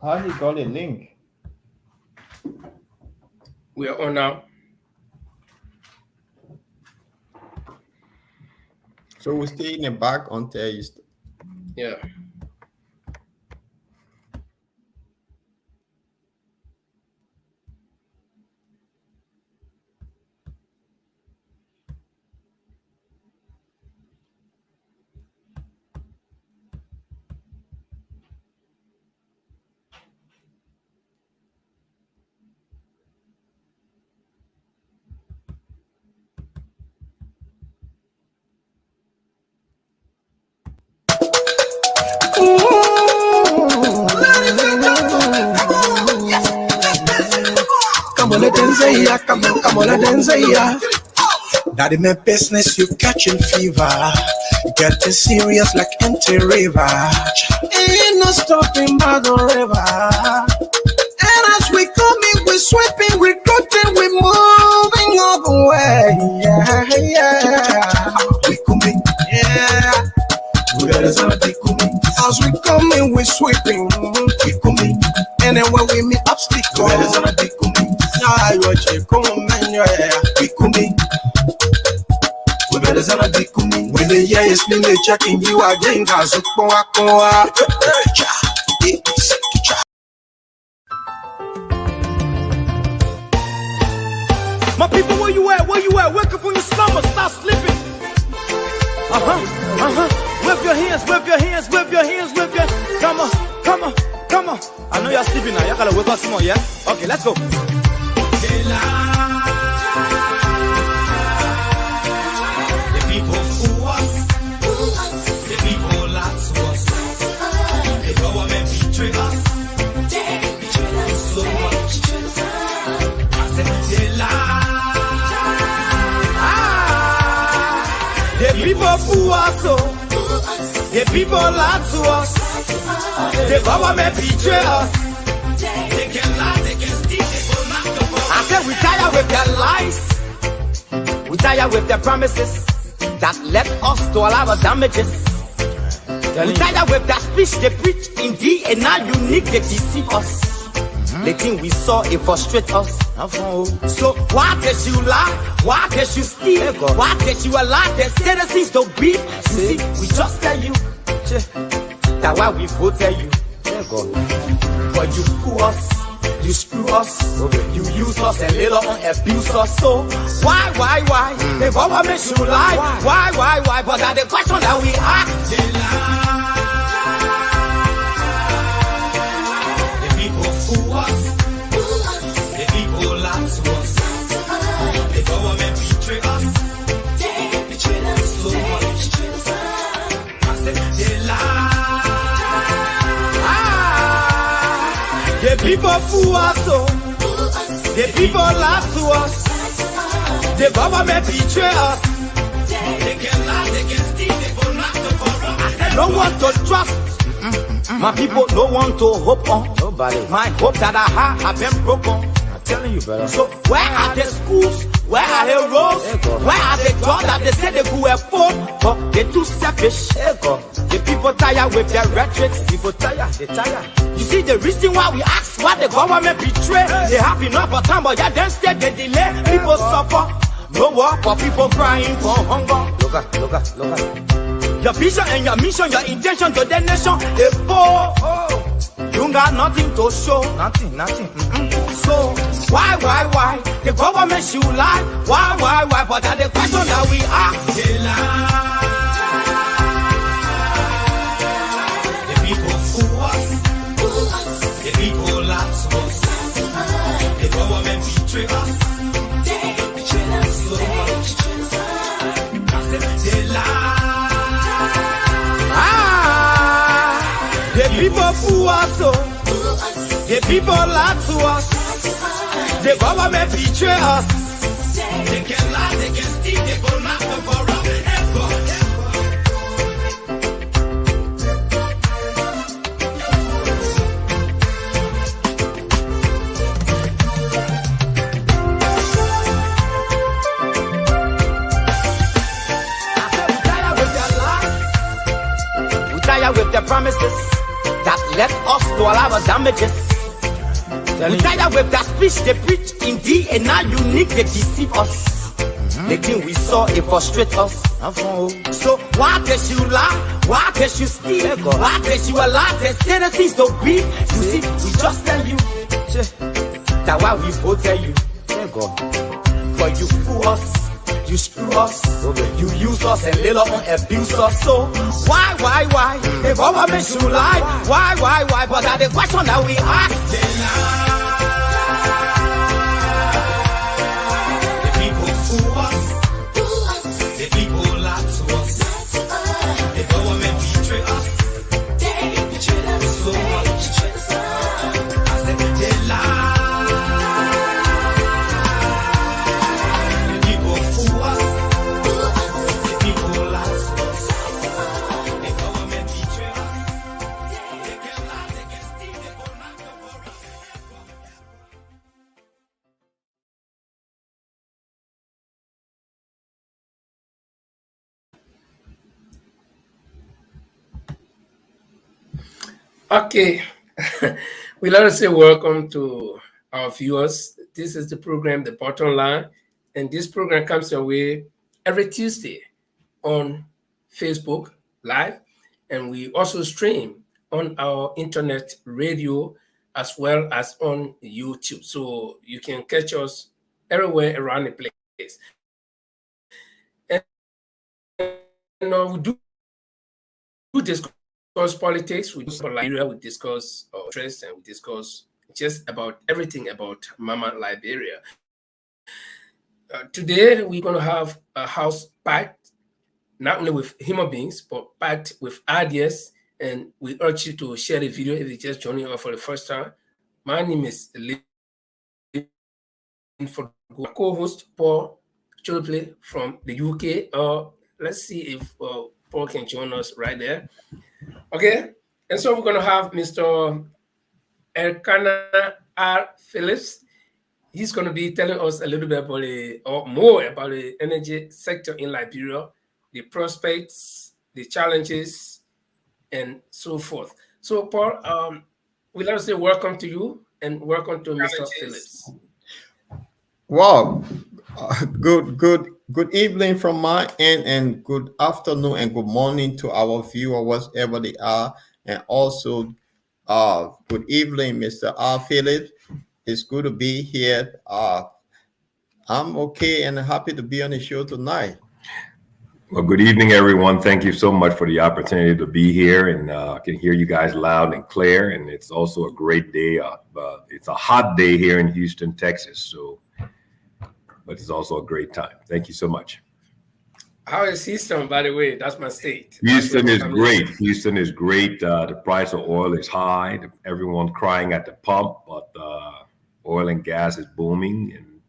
How he got a link? We are on now. So we'll stay in the back until you Yeah. Come on, let them say ya. Come on, let them say ya. That in my business, you catching fever. Getting serious like empty river. Ain't no stopping by the river. And as we coming, we sweeping, we cutting, we moving all the way. Yeah. We coming, yeah. We better start coming. As we coming, we sweeping, we coming. And then when we meet obstacles, we better start coming. Yeah, you're coming, yeah. We coming. We better start coming. When the year is been checking you again, guys, My people, where you at? Where you at? Wake up from your slumber, stop sleeping. Wave your hands, wave your hands, wave your hands, wave your hands. Come on, come on, come on. I know you're sleeping now. You gotta wake up some more, yeah? Okay, let's go. The people fool us. The people lie to us. The government betray us. They betray us so much. I said they lie. The people fool us so. The people lie to us. The government betray us. They can lie, they can steal, they will not the world. I said we tired with their lies. We tired with their promises that led us to all our damages. We tired with that speech they preach indeed, and now unique they deceive us. The thing we saw, it frustrate us. So why did you lie? Why did you steal? Why did you allow the citizens to beat? You see, we just tell you that why we voted you. But you fool us, you screw us, you use us and later on abuse us. So why? The government should lie. Why? But that's the question that we ask. They lie. The people fool us. The people lie to us. The government betray us. They betray us so much. I said they lie. The people fool us, so the people lie to us. The government betray us. They can lie, they can steal, they will not to corrupt. I said no one to trust. My people, no one to hope on. Nobody. My hope that I have been broken. I'm telling you, brother. So where are the schools? Where are the roads? Where are the jobs that they say they could afford? But they're too selfish. The people tired with their rhetoric. People tired, they tired. You see the reason why we ask why the government betray. They have enough of time, but yeah, then instead they delay. People suffer. No work for people crying for hunger. Look at. Your vision and your mission, your intention to the nation, they poor. You got nothing to show. Nothing. So why? The government should lie. Why? But that's the question that we ask. They lie. The people fool us. The people lie to us. The government betray us. They betray us so much. I said they lie. The people fool us, so the people lie to us. The government betray us. They can lie, they can steal, they go knock the corrupt. With their promises that let us to all our damages. We tired with that speech they preach indeed, and now unique they deceive us. The thing we saw, it frustrate us. So why can't you lie? Why can't you steal? Why can't you allow the citizens to breathe? You see, we just tell you that why we voted you. But you fool us, you screw us, you use us and later on abuse us. So why? The government should lie. Why? But that's the question that we ask. Okay, we'd like to say welcome to our viewers. This is the program, The Bottom Line, and this program comes your way every Tuesday on Facebook Live, and we also stream on our internet radio as well as on YouTube. So you can catch us everywhere around the place. And we do discuss politics, we discuss Liberia, we discuss interest, and we discuss just about everything about Mama Liberia. Today, we're going to have a house packed, not only with human beings, but packed with ideas. And we urge you to share the video if you're just joining us for the first time. My name is for co-host Paul Chopley from the UK. Let's see if Paul can join us right there. Okay, and so we're going to have Mr. Elkanah R. Phillips. He's going to be telling us a little bit about more about the energy sector in Liberia, the prospects, the challenges, and so forth. So, Paul, we'd like to say welcome to you and welcome to Mr. Phillips. Wow, good evening from my end, and good afternoon and good morning to our viewers, wherever they are, and also good evening, Mr. R. Phillips. It's good to be here. I'm okay and happy to be on the show tonight. Well, good evening, everyone. Thank you so much for the opportunity to be here, and I can hear you guys loud and clear. And it's also a great day. It's a hot day here in Houston, Texas. But it's also a great time. Thank you so much. How is Houston, by the way? That's my state. Houston is great. Houston is great. The price of oil is high. Everyone's crying at the pump, but oil and gas is booming, and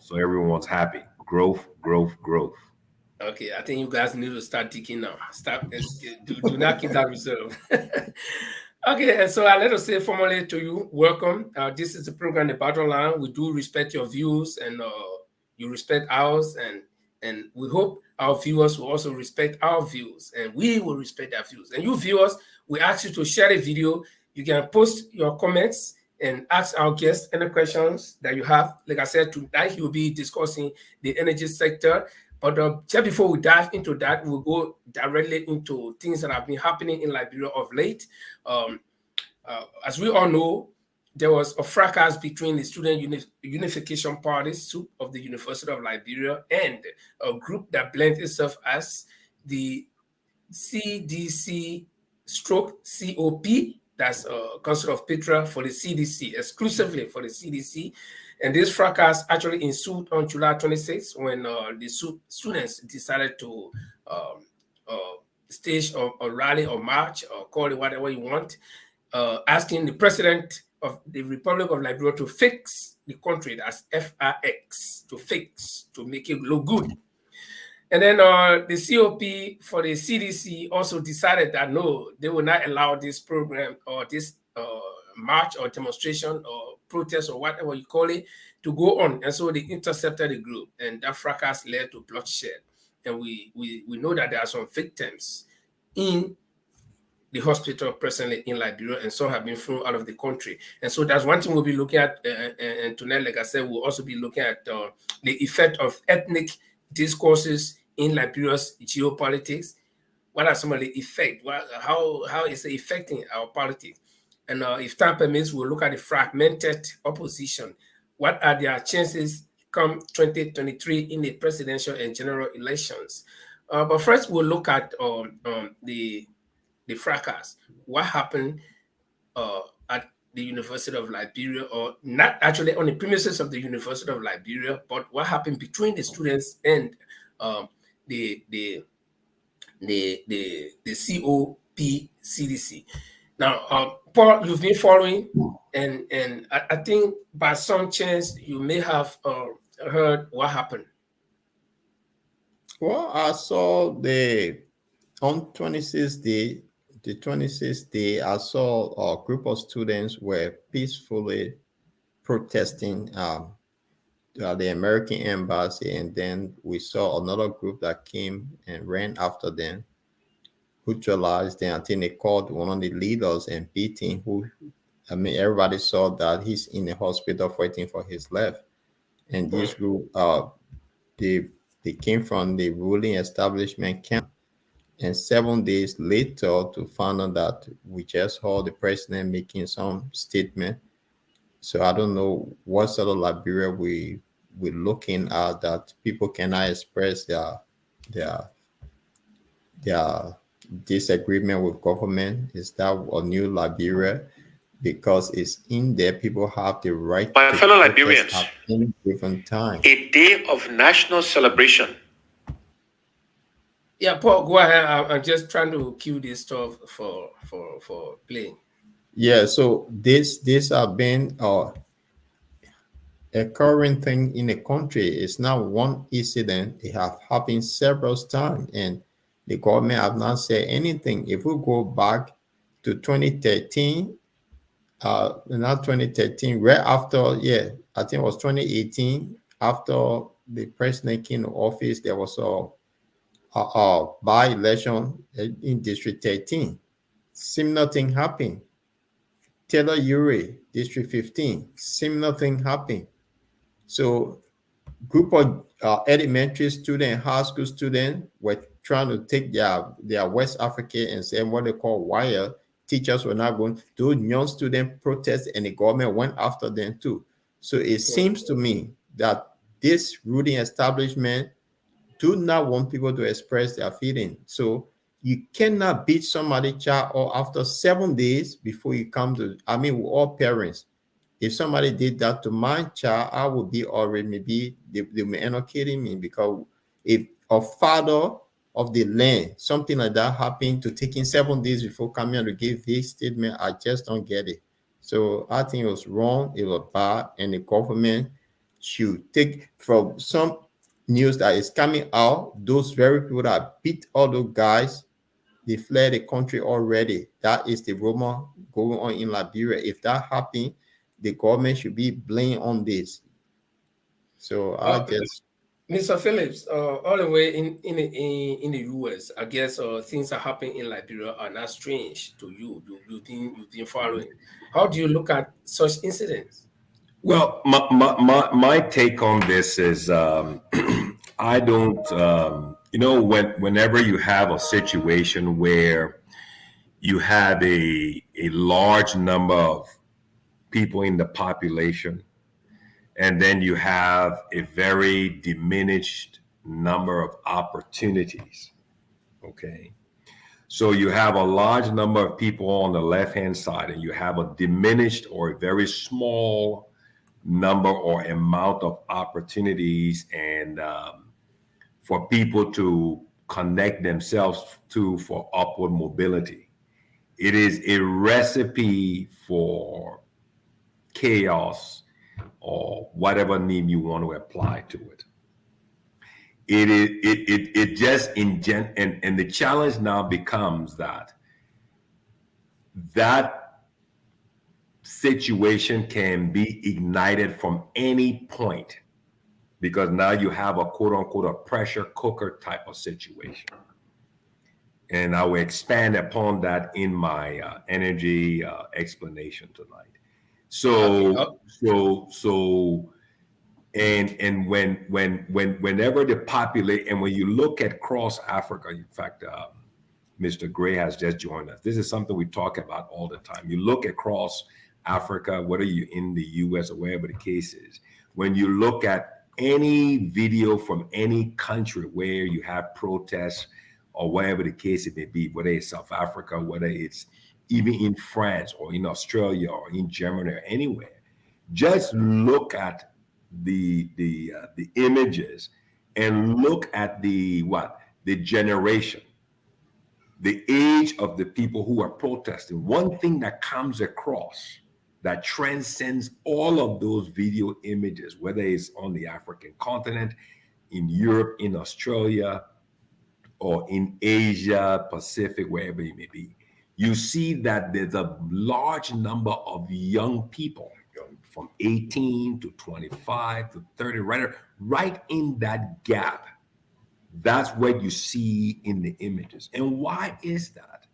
so everyone's happy. Growth. Okay, I think you guys need to start digging now. Stop. Do not keep that reserve. Okay, and so I let us say formally to you, welcome. This is the program, The Bottom Line. We do respect your views, and you respect ours, and we hope our viewers will also respect our views, and we will respect their views. And you viewers, we ask you to share the video. You can post your comments and ask our guests any questions that you have. Like I said, tonight he will be discussing the energy sector. But just before we dive into that, we'll go directly into things that have been happening in Liberia of late. As we all know, there was a fracas between the Student Unification Party, SUP, of the University of Liberia, and a group that blends itself as the CDC / COP, that's Council of Petra for the CDC, exclusively for the CDC. And this fracas actually ensued on July 26th when the students decided to stage a rally or march, or call it whatever you want, asking the president of the Republic of Liberia to fix the country, that's FRX, to make it look good. And then the COP for the CDC also decided that no, they will not allow this program or this march or demonstration or protest or whatever you call it to go on. And so they intercepted the group, and that fracas led to bloodshed. And we know that there are some victims in the hospital presently in Liberia, and some have been thrown out of the country. And so that's one thing we'll be looking at. And tonight, like I said, we'll also be looking at the effect of ethnic discourses in Liberia's geopolitics. What are some of the effects? How is it affecting our politics? And if time permits, we'll look at the fragmented opposition. What are their chances come 2023 in the presidential and general elections? But first, we'll look at the fracas. What happened at the University of Liberia, or not actually on the premises of the University of Liberia, but what happened between the students and the COPCDC. Now, Paul, you've been following, and I think by some chance you may have heard what happened. Well, I saw on 26th day, the 26th day, I saw a group of students were peacefully protesting the American embassy, and then we saw another group that came and ran after them, neutralized them. I think they called one of the leaders and beat him. Everybody saw that he's in the hospital fighting for his life. And this group, they came from the ruling establishment camp. And 7 days later, to find out that we just heard the president making some statement. So I don't know what sort of Liberia we're looking at, that people cannot express their disagreement with government. Is that a new Liberia? Because it's in there, people have the right My to fellow protest Liberians, at any given time. a day of national celebration. Yeah, Paul, go ahead. I'm just trying to cue this stuff for playing. Yeah, so this have been a current thing in the country. It's not one incident. It have happened several times, and the government have not said anything. If we go back to 2013, not 2013, right after, I think it was 2018, after the president came to office, there was a by-election in District 13. Similar thing happened. Taylor Uri, District 15, similar thing happened. So group of elementary student, high school student were trying to take their West African and say what they call wire. Teachers were not going. Those young students protested, and the government went after them too. So it seems to me that this ruling establishment do not want people to express their feelings. So you cannot beat somebody child or after 7 days before you come to, we're all parents. If somebody did that to my child, I would be already, maybe they may end up killing me, because if a father of the land, something like that happened, to taking 7 days before coming out to give this statement, I just don't get it. So I think it was wrong, it was bad, and the government should take from some news that is coming out, those very people that beat all those guys, they fled the country already. That is the rumor going on in Liberia. If that happened, the government should be blamed on this. So I guess, Mr. Phillips, all the way in the US, I guess things are happening in Liberia are not strange to you. You've been following. How do you look at such incidents? Well, my take on this is I don't, whenever you have a situation where you have a large number of people in the population, and then you have a very diminished number of opportunities, okay? So you have a large number of people on the left-hand side, and you have a diminished or a very small number or amount of opportunities and for people to connect themselves to for upward mobility. It is a recipe for chaos, or whatever name you want to apply to it. It just and the challenge now becomes that situation can be ignited from any point, because now you have a quote unquote a pressure cooker type of situation. And I will expand upon that in my energy explanation tonight. So, and whenever the population, and when you look at cross Africa, in fact, Mr. Gray has just joined us. This is something we talk about all the time. You look across Africa, whether you're in the US or wherever the case is, when you look at any video from any country where you have protests or wherever the case it may be, whether it's South Africa, whether it's even in France or in Australia or in Germany or anywhere, just look at the images and look at the generation, the age of the people who are protesting. One thing that comes across that transcends all of those video images, whether it's on the African continent, in Europe, in Australia, or in Asia, Pacific, wherever it may be, you see that there's a large number of young people from 18 to 25 to 30, right in that gap. That's what you see in the images. And why is that?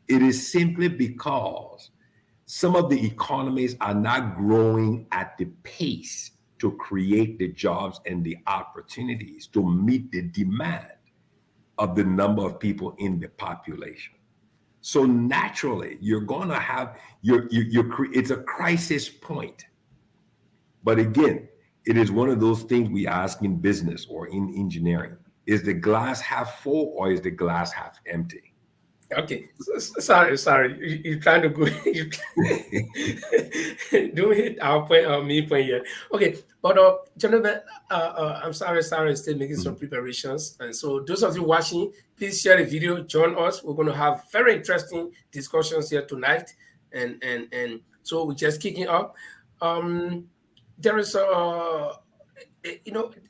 It is simply because some of the economies are not growing at the pace to create the jobs and the opportunities to meet the demand of the number of people in the population. So naturally, you're going to have it's a crisis point. But again, it is one of those things we ask in business or in engineering: is the glass half full or is the glass half empty? Okay, sorry. You're trying to go. Don't hit our point or me point yet. Okay, but gentlemen, I'm sorry, still making some preparations, and so those of you watching, please share the video. Join us. We're going to have very interesting discussions here tonight, and so we're just kicking up. There is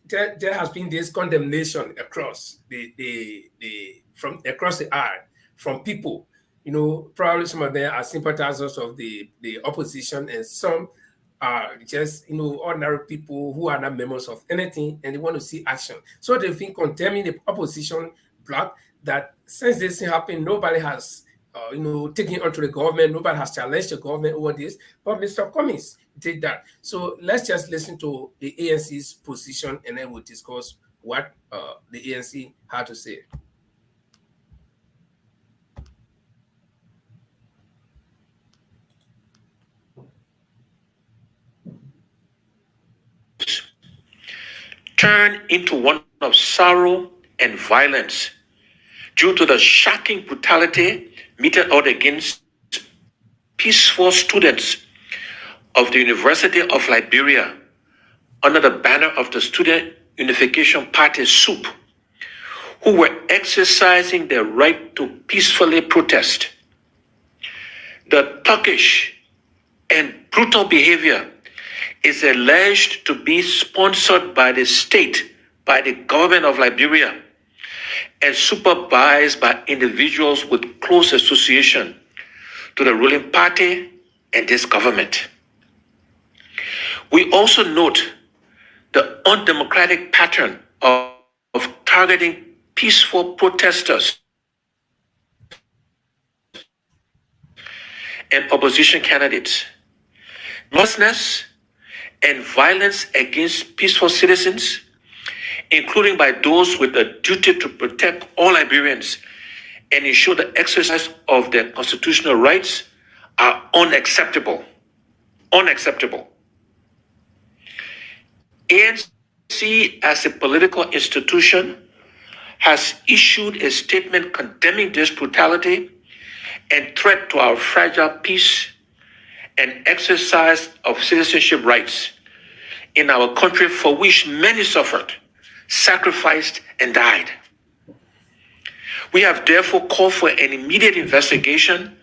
there has been this condemnation across from across the aisle. From people, probably some of them are sympathizers of the opposition, and some are just, ordinary people who are not members of anything, and they want to see action. So they've been condemning the opposition bloc that since this thing happened, nobody has, taken onto the government, nobody has challenged the government over this, but Mr. Cummings did that. So let's just listen to the ANC's position, and then we'll discuss what the ANC had to say. Turn into one of sorrow and violence due to the shocking brutality meted out against peaceful students of the University of Liberia under the banner of the Student Unification Party SUP, who were exercising their right to peacefully protest. The thuggish and brutal behavior is alleged to be sponsored by the state, by the government of Liberia, and supervised by individuals with close association to the ruling party and this government. We also note the undemocratic pattern of targeting peaceful protesters and opposition candidates. Lawlessness and violence against peaceful citizens, including by those with a duty to protect all Liberians and ensure the exercise of their constitutional rights, are unacceptable. Unacceptable. ANC, as a political institution, has issued a statement condemning this brutality and threat to our fragile peace and exercise of citizenship rights in our country, for which many suffered, sacrificed, and died. We have therefore called for an immediate investigation,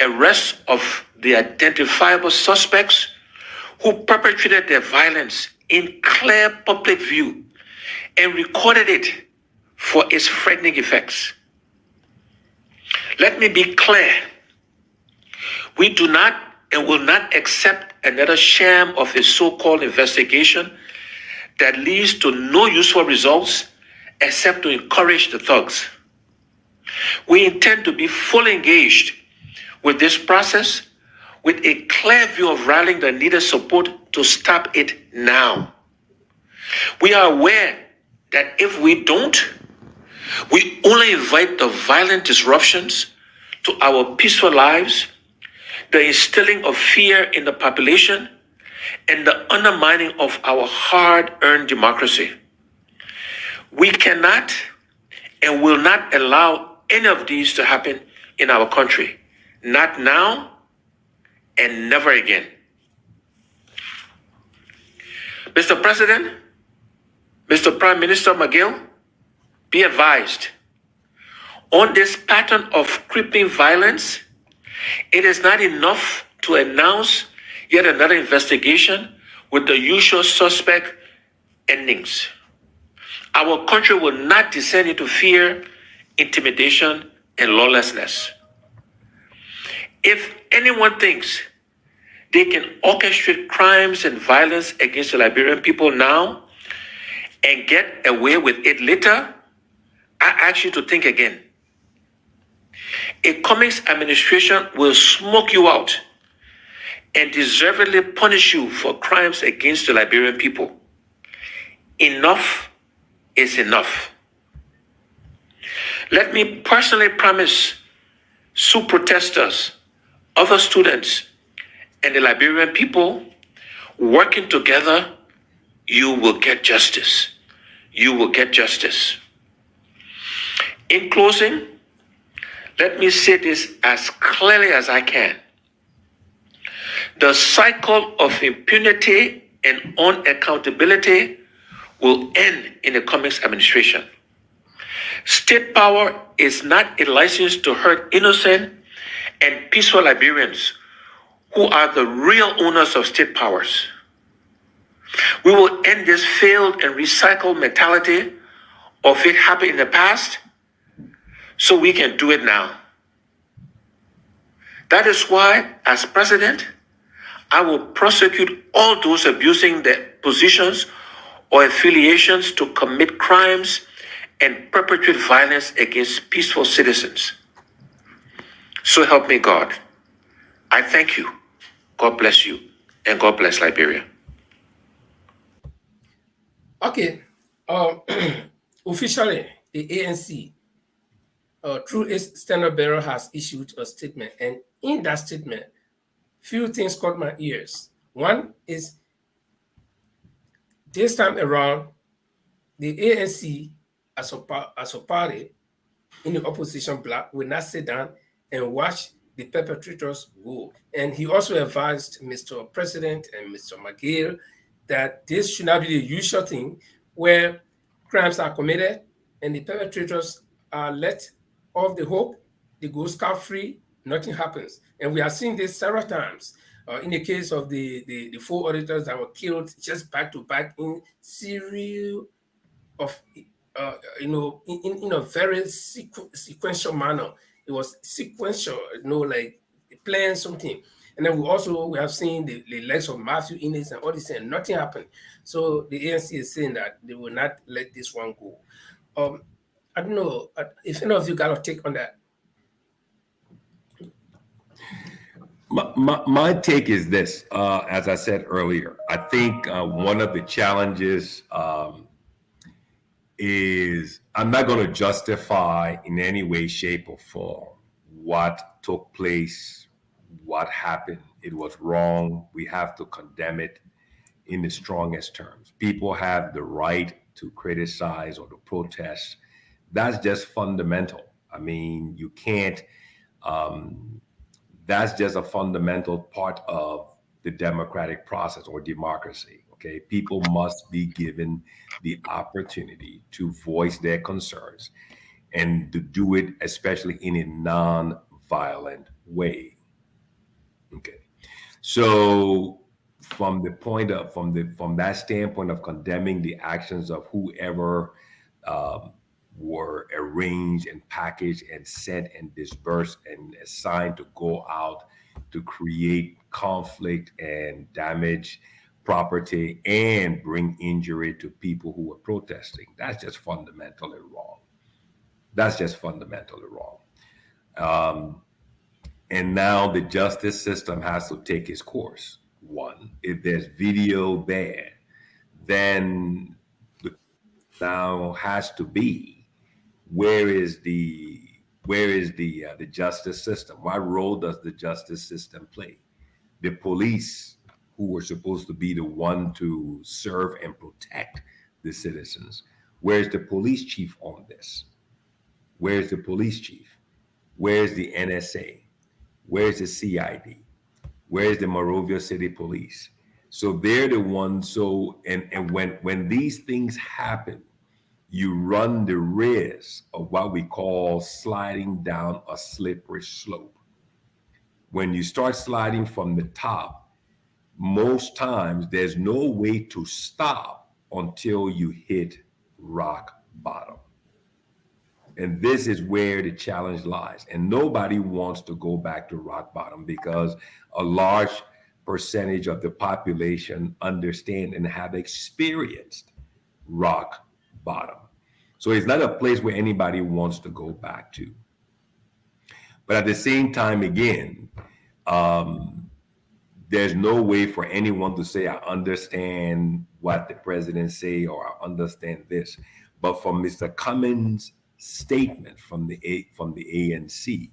arrest of the identifiable suspects who perpetrated their violence in clear public view and recorded it for its frightening effects. Let me be clear. We do not and will not accept another sham of a so-called investigation that leads to no useful results except to encourage the thugs. We intend to be fully engaged with this process with a clear view of rallying the needed support to stop it now. We are aware that if we don't, we only invite the violent disruptions to our peaceful lives, the instilling of fear in the population, and the undermining of our hard-earned democracy. We cannot and will not allow any of these to happen in our country. Not now and never again. Mr. President, Mr. Prime Minister McGill, be advised. On this pattern of creeping violence, it is not enough to announce yet another investigation with the usual suspect endings. Our country will not descend into fear, intimidation, and lawlessness. If anyone thinks they can orchestrate crimes and violence against the Liberian people now and get away with it later, I ask you to think again. A Cummings administration will smoke you out and deservedly punish you for crimes against the Liberian people. Enough is enough. Let me personally promise Sioux protesters, other students, and the Liberian people, working together, you will get justice. You will get justice. In closing, let me say this as clearly as I can. The cycle of impunity and unaccountability will end in the Cummings administration. State power is not a license to hurt innocent and peaceful Liberians who are the real owners of state powers. We will end this failed and recycled mentality of it happened in the past so we can do it now. That is why, as president, I will prosecute all those abusing their positions or affiliations to commit crimes and perpetrate violence against peaceful citizens. So help me God. I thank you. God bless you. And God bless Liberia. Okay. Officially, the ANC, through its standard bearer, has issued a statement. And in that statement, few things caught my ears. One is, this time around, the ANC as a party in the opposition bloc will not sit down and watch the perpetrators go. And he also advised Mr. President and Mr. McGill that this should not be the usual thing where crimes are committed and the perpetrators are let off the hook, they go scot-free, nothing happens. And we have seen this several times. In the case of the 4 auditors that were killed just back to back in series of, in a very sequential manner. It was sequential, like playing something. And then we have seen the legs of Matthew Innes and all this, and nothing happened. So the ANC is saying that they will not let this one go. I don't know if any of you got a take on that. My take is this, as I said earlier, I think one of the challenges is I'm not going to justify in any way, shape, or form what took place, what happened. It was wrong. We have to condemn it in the strongest terms. People have the right to criticize or to protest. That's just fundamental. I mean, you can't, that's just a fundamental part of the democratic process or democracy. Okay, people must be given the opportunity to voice their concerns and to do it, especially in a non-violent way. Okay, so from that standpoint of condemning the actions of whoever were arranged and packaged and sent and dispersed and assigned to go out to create conflict and damage property and bring injury to people who were protesting. That's just fundamentally wrong. That's just fundamentally wrong. And now the justice system has to take its course. One, if there's video there, then the now has to be where is the justice system? What role does the justice system play? The police, who were supposed to be the one to serve and protect the citizens, where's the police chief on this? Where's the police chief? Where's the NSA? Where's the CID? Where's the Monrovia City Police? So they're the ones. So and when these things happen, you run the risk of what we call sliding down a slippery slope. When you start sliding from the top, most times there's no way to stop until you hit rock bottom. And this is where the challenge lies. And nobody wants to go back to rock bottom because a large percentage of the population understand and have experienced rock bottom. So it's not a place where anybody wants to go back to. But at the same time, again, there's no way for anyone to say, I understand what the president say, or I understand this. But from Mr. Cummins' statement from the ANC,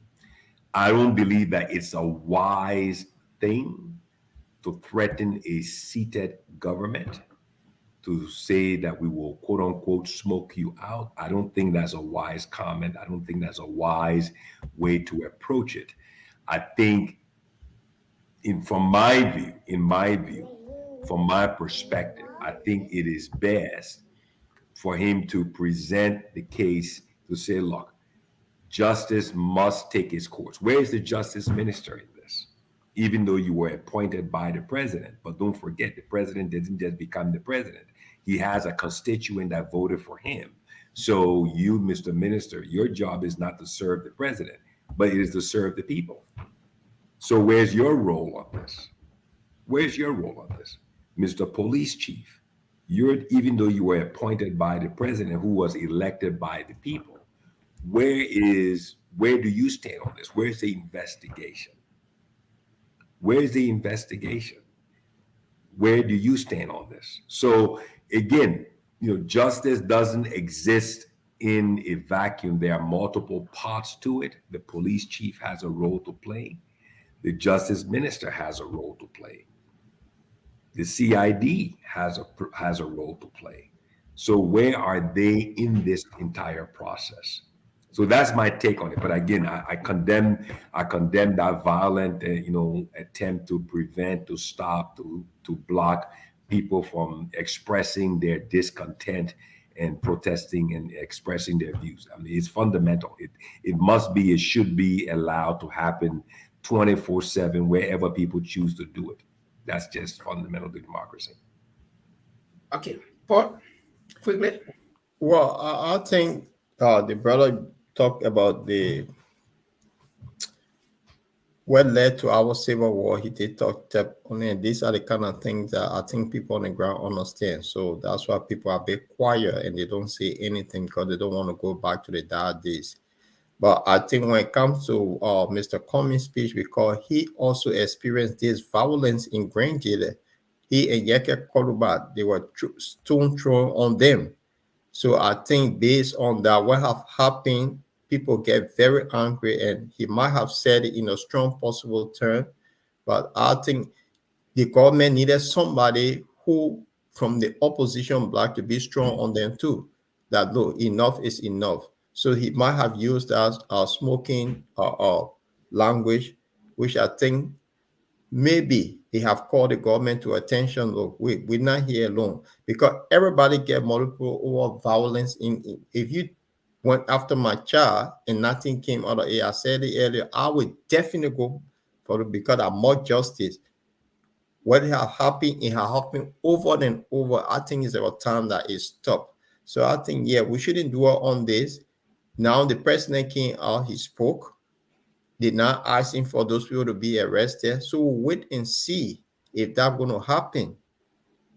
I don't believe that it's a wise thing to threaten a seated government, to say that we will quote unquote smoke you out. I don't think that's a wise comment. I don't think that's a wise way to approach it. I think from my view, from my perspective, I think it is best for him to present the case to say, look, justice must take its course. Where is the justice minister in this? Even though you were appointed by the president, but don't forget, the president didn't just become the president. He has a constituent that voted for him. So you, Mr. Minister, your job is not to serve the president, but it is to serve the people. So where's your role on this? Where's your role on this? Mr. Police Chief, even though you were appointed by the president who was elected by the people, where do you stand on this? Where's the investigation? Where's the investigation? Where do you stand on this? So again, justice doesn't exist in a vacuum. There are multiple parts to it. The police chief has a role to play. The justice minister has a role to play. The CID has a role to play. So where are they in this entire process? So that's my take on it. But again, I condemn that violent, attempt to prevent, to stop, to block people from expressing their discontent and protesting and expressing their views. I mean, it's fundamental. It should be allowed to happen 24/7 wherever people choose to do it. That's just fundamental to democracy. Okay, Paul, quickly. Well, I think the brother talked about what led to our civil war. He did talk on it. These are the kind of things that I think people on the ground understand. So that's why people are a bit quiet and they don't say anything because they don't want to go back to the dark days. But I think when it comes to Mr. Cummings' speech, because he also experienced this violence in Grangele, he and Yeke Kolubat, they were stone thrown on them. So I think based on that, what have happened, people get very angry, and he might have said it in a strong possible term. But I think the government needed somebody who, from the opposition bloc, to be strong on them too. That look, enough is enough. So he might have used as smoking language, which I think maybe he have called the government to attention. Look, we're not here alone, because everybody get multiple over violence. If you went after my child and nothing came out of it, I said it earlier, I would definitely go for it because I more justice. What has happened, it has happened over and over. I think it's about time that it stopped. So I think, we shouldn't dwell on this. Now the president came out, he spoke, did not ask him for those people to be arrested. So we'll wait and see if that's going to happen.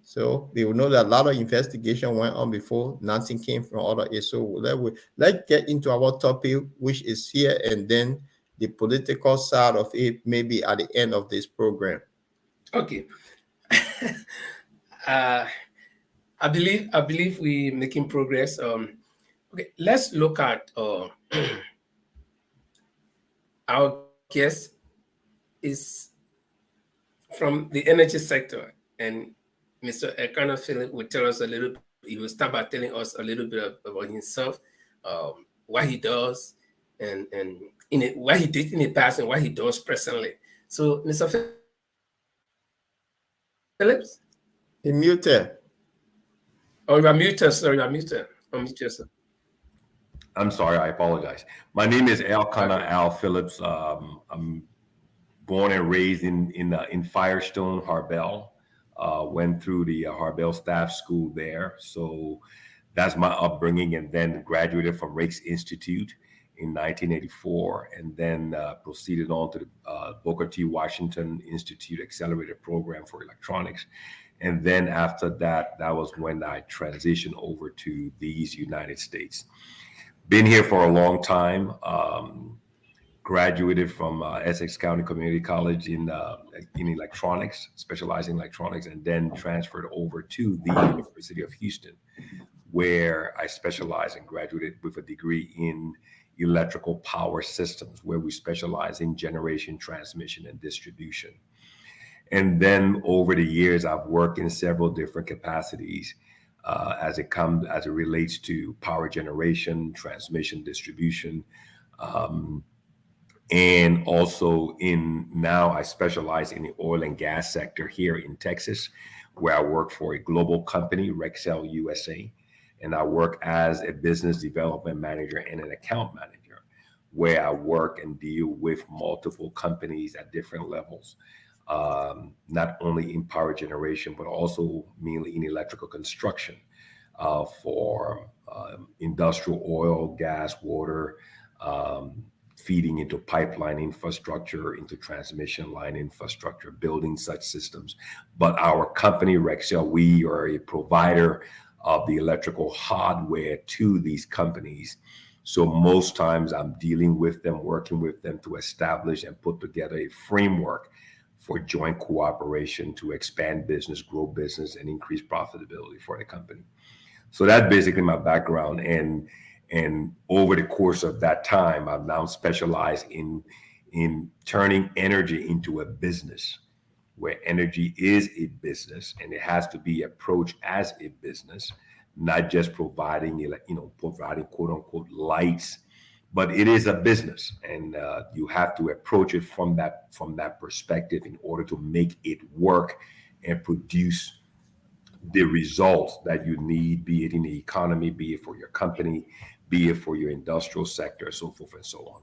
So they will know that a lot of investigation went on before, nothing came from all of it. So let's get into our topic, which is here, and then the political side of it maybe at the end of this program. Okay. I believe we're making progress. Okay, let's look at our guest is from the energy sector, and Mr. Elkanah Philip will tell us a little. He will start by telling us a little bit about himself, what he does, and what he did in the past and what he does presently. So, Mr. Phillips, He muted. oh, you are muted. Sorry, you are muted. Unmute yourself. I'm sorry, I apologize. My name is Elkanah Al Phillips. I'm born and raised in Firestone, Harbel. Went through the Harbel Staff School there. So that's my upbringing, and then graduated from Raikes Institute in 1984, and then proceeded on to the Booker T. Washington Institute Accelerated Program for Electronics. And then after that, that was when I transitioned over to these United States. Been here for a long time. Graduated from Essex County Community College in electronics, specializing in electronics, and then transferred over to the University of Houston, where I specialized and graduated with a degree in electrical power systems, where we specialize in generation, transmission, and distribution. And then over the years, I've worked in several different capacities as it relates to power generation, transmission, distribution. And also now I specialize in the oil and gas sector here in Texas, where I work for a global company, Rexel USA. And I work as a business development manager and an account manager, where I work and deal with multiple companies at different levels, not only in power generation, but also mainly in electrical construction for industrial oil, gas, water, feeding into pipeline infrastructure, into transmission line infrastructure, building such systems. But our company, Rexel, we are a provider of the electrical hardware to these companies. So most times I'm dealing with them, working with them to establish and put together a framework for joint cooperation to expand business, grow business, and increase profitability for the company. So that's basically my background. And over the course of that time, I've now specialized in turning energy into a business, where energy is a business and it has to be approached as a business, not just providing quote unquote lights, but it is a business, and you have to approach it from that perspective in order to make it work and produce the results that you need, be it in the economy, be it for your company, be it for your industrial sector, so forth and so on.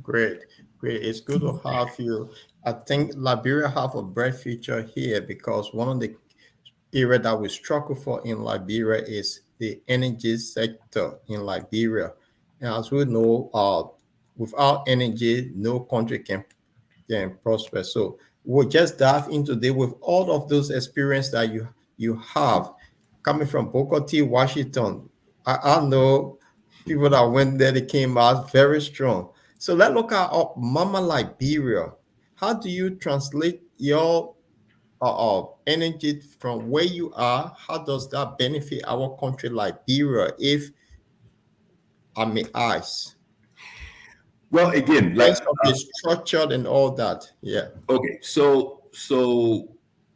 Great. It's good to have you. I think Liberia have a bright future here, because one of the areas that we struggle for in Liberia is the energy sector in Liberia. And as we know, without energy, no country can prosper. So we'll just dive into this with all of those experience that you have coming from Booker T. Washington. I know people that went there, they came out very strong. So let's look at Mama Liberia. How do you translate your energy from where you are? How does that benefit our country, Liberia, if I may ask? Well, again, it's structured and all that. Yeah. Okay, so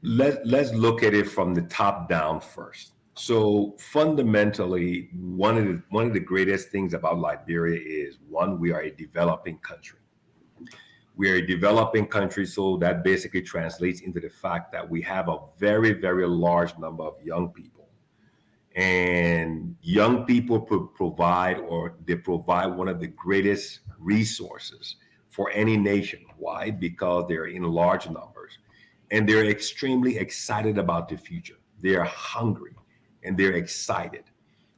let's look at it from the top down first. So fundamentally, one of the greatest things about Liberia is, one, we are a developing country. We are a developing country, so that basically translates into the fact that we have a very, very large number of young people. And young people provide one of the greatest resources for any nation. Why? Because they're in large numbers and they're extremely excited about the future. They're hungry and they're excited.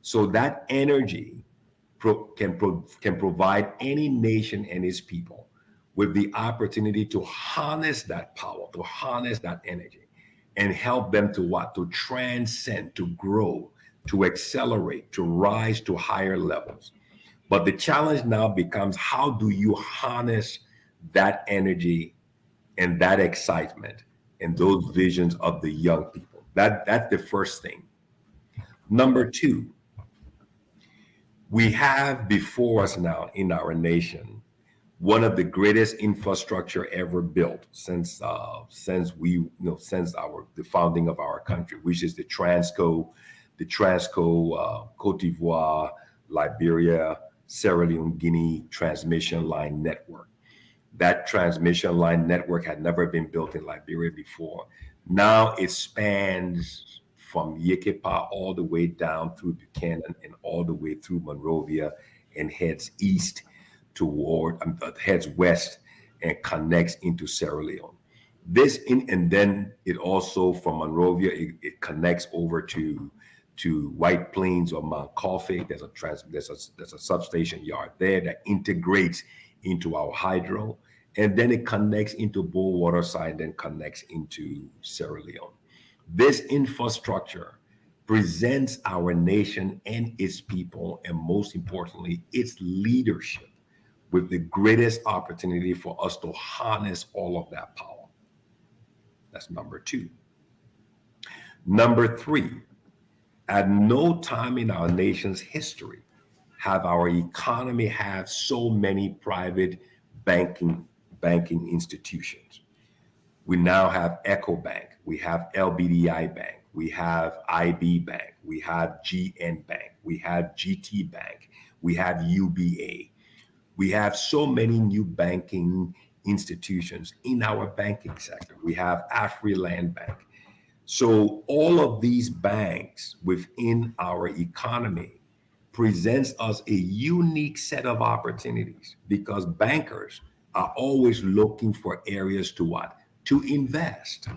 So that energy can provide any nation and its people with the opportunity to harness that power, to harness that energy, and help them to what? To transcend, to grow, to accelerate, to rise to higher levels. But the challenge now becomes, how do you harness that energy and that excitement and those visions of the young people? That's the first thing. Number two, we have before us now in our nation one of the greatest infrastructure ever built since the founding of our country, which is the Transco, Cote d'Ivoire, Liberia, Sierra Leone, Guinea transmission line network. That transmission line network had never been built in Liberia before. Now it spans from Yekepa all the way down through Buchanan and all the way through Monrovia and heads east heads west and connects into Sierra Leone. And then it also from Monrovia, it connects over to White Plains or Mount Coffee. There's a substation yard there that integrates into our hydro, and then it connects into Bull Waterside, then connects into Sierra Leone. This infrastructure presents our nation and its people, and most importantly, its leadership, with the greatest opportunity for us to harness all of that power. That's number two. Number three, at no time in our nation's history have our economy had so many private banking institutions. We now have EcoBank, we have LBDI Bank, we have IB Bank, we have GN Bank, we have GT Bank, we have UBA. We have so many new banking institutions in our banking sector. We have AfriLand Bank. So all of these banks within our economy presents us a unique set of opportunities, because bankers are always looking for areas to what? To invest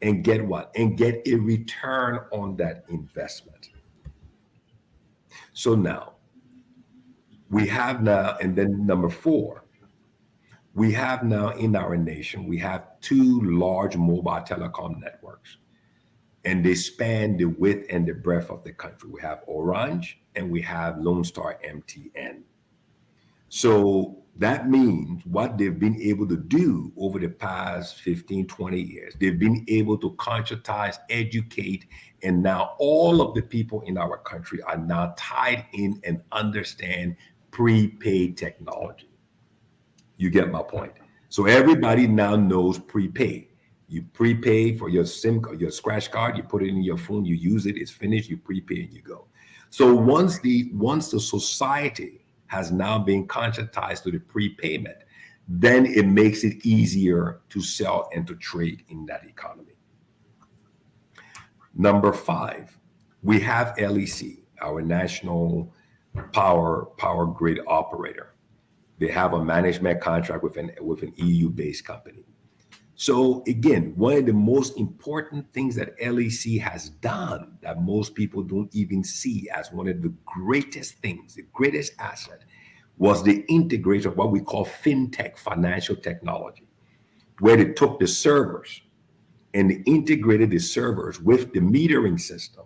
and get what? And get a return on that investment. So now, we have now, and then number four, we have now in our nation, we have two large mobile telecom networks, and they span the width and the breadth of the country. We have Orange and we have Lone Star MTN. So that means what they've been able to do over the past 15, 20 years, they've been able to conscientize, educate, and now all of the people in our country are now tied in and understand prepaid technology. You get my point. So everybody now knows prepaid. You prepay for your your scratch card, you put it in your phone, you use it, it's finished, you prepay and you go. So once the society has now been conscientized to the prepayment, then it makes it easier to sell and to trade in that economy. Number five, we have LEC, our national power grid operator. They have a management contract with an EU-based company. So again, one of the most important things that LEC has done that most people don't even see as one of the greatest things, the greatest asset, was the integration of what we call fintech, financial technology, where they took the servers and they integrated the servers with the metering system,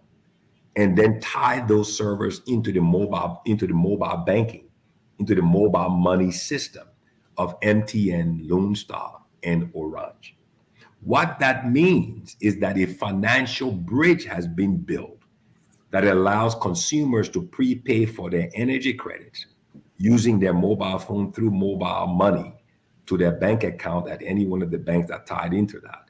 and then tied those servers into the mobile banking, into the mobile money system of MTN, Lone Star, and Orange. What that means is that a financial bridge has been built that allows consumers to prepay for their energy credits using their mobile phone through mobile money to their bank account at any one of the banks that tied into that.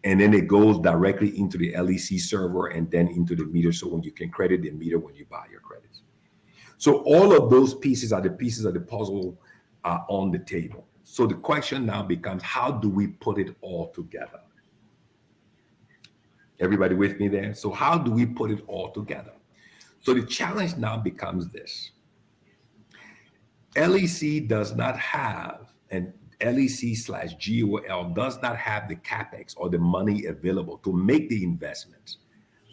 And then it goes directly into the LEC server and then into the meter, so when you can credit the meter when you buy your credits. So all of those pieces are the pieces of the puzzle on the table. So the question now becomes, how do we put it all together? Everybody with me there? So how do we put it all together? So the challenge now becomes this. LEC does not have, and LEC/GOL does not have the capex or the money available to make the investments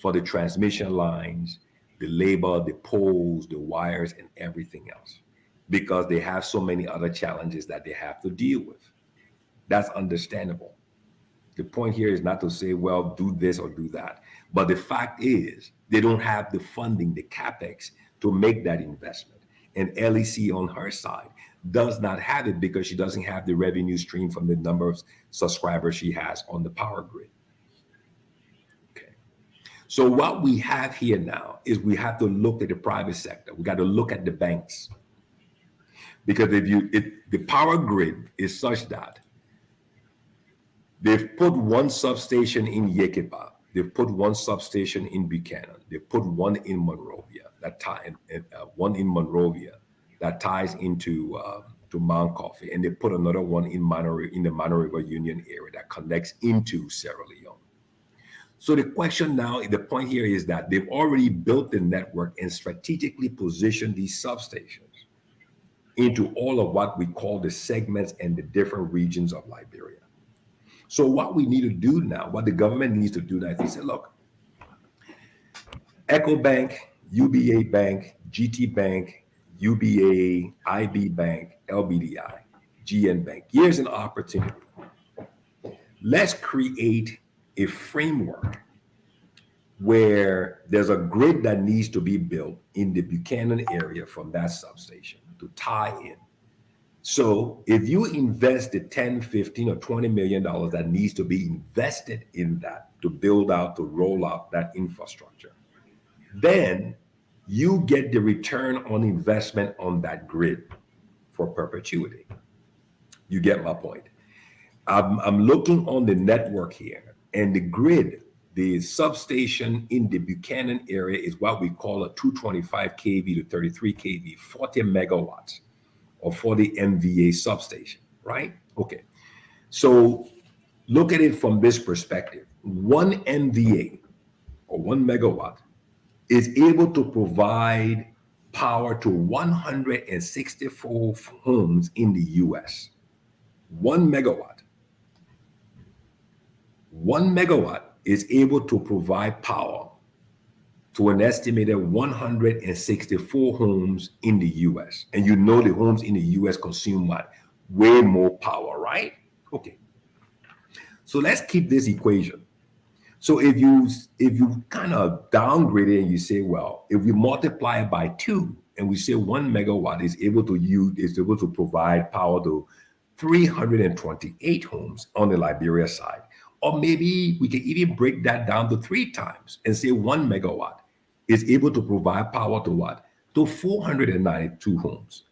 for the transmission lines, the labor, the poles, the wires, and everything else, because they have so many other challenges that they have to deal with. That's understandable. The point here is not to say, well, do this or do that. But the fact is, they don't have the funding, the capex, to make that investment. And LEC on her side does not have it because she doesn't have the revenue stream from the number of subscribers she has on the power grid. Okay. So what we have here now is we have to look at the private sector. We got to look at the banks. Because the power grid is such that they've put one substation in Yekepa, they've put one substation in Buchanan, they've put one in Monrovia that ties into to Mount Coffee, and they put another one in the Mano River Union area that connects into Sierra Leone. So the question now, the point here is that they've already built the network and strategically positioned these substations into all of what we call the segments and the different regions of Liberia. So what we need to do now, what the government needs to do now is they say, look, EcoBank, UBA Bank, GT Bank, UBA, IB Bank, LBDI, GN Bank, here's an opportunity. Let's create a framework where there's a grid that needs to be built in the Buchanan area from that substation to tie in. So if you invest the 10, 15, or $20 million that needs to be invested in that to build out, to roll out that infrastructure, then you get the return on investment on that grid for perpetuity. You get my point. I'm looking on the network here, and the grid, the substation in the Buchanan area is what we call a 225 kV to 33 kV, 40 megawatts or 40 MVA substation, right? Okay. So look at it from this perspective. 1 MVA or 1 megawatt is able to provide power to 164 homes in the US. 1 megawatt. 1 megawatt is able to provide power to an estimated 164 homes in the US. And you know the homes in the US consume what? Way more power, right? Okay. So let's keep this equation. So if you kind of downgrade it and you say, well, if we multiply it by 2 and we say 1 megawatt is able to provide power to 328 homes on the Liberia side. Or maybe we can even break that down to 3 times and say 1 megawatt is able to provide power to what? To 492 homes.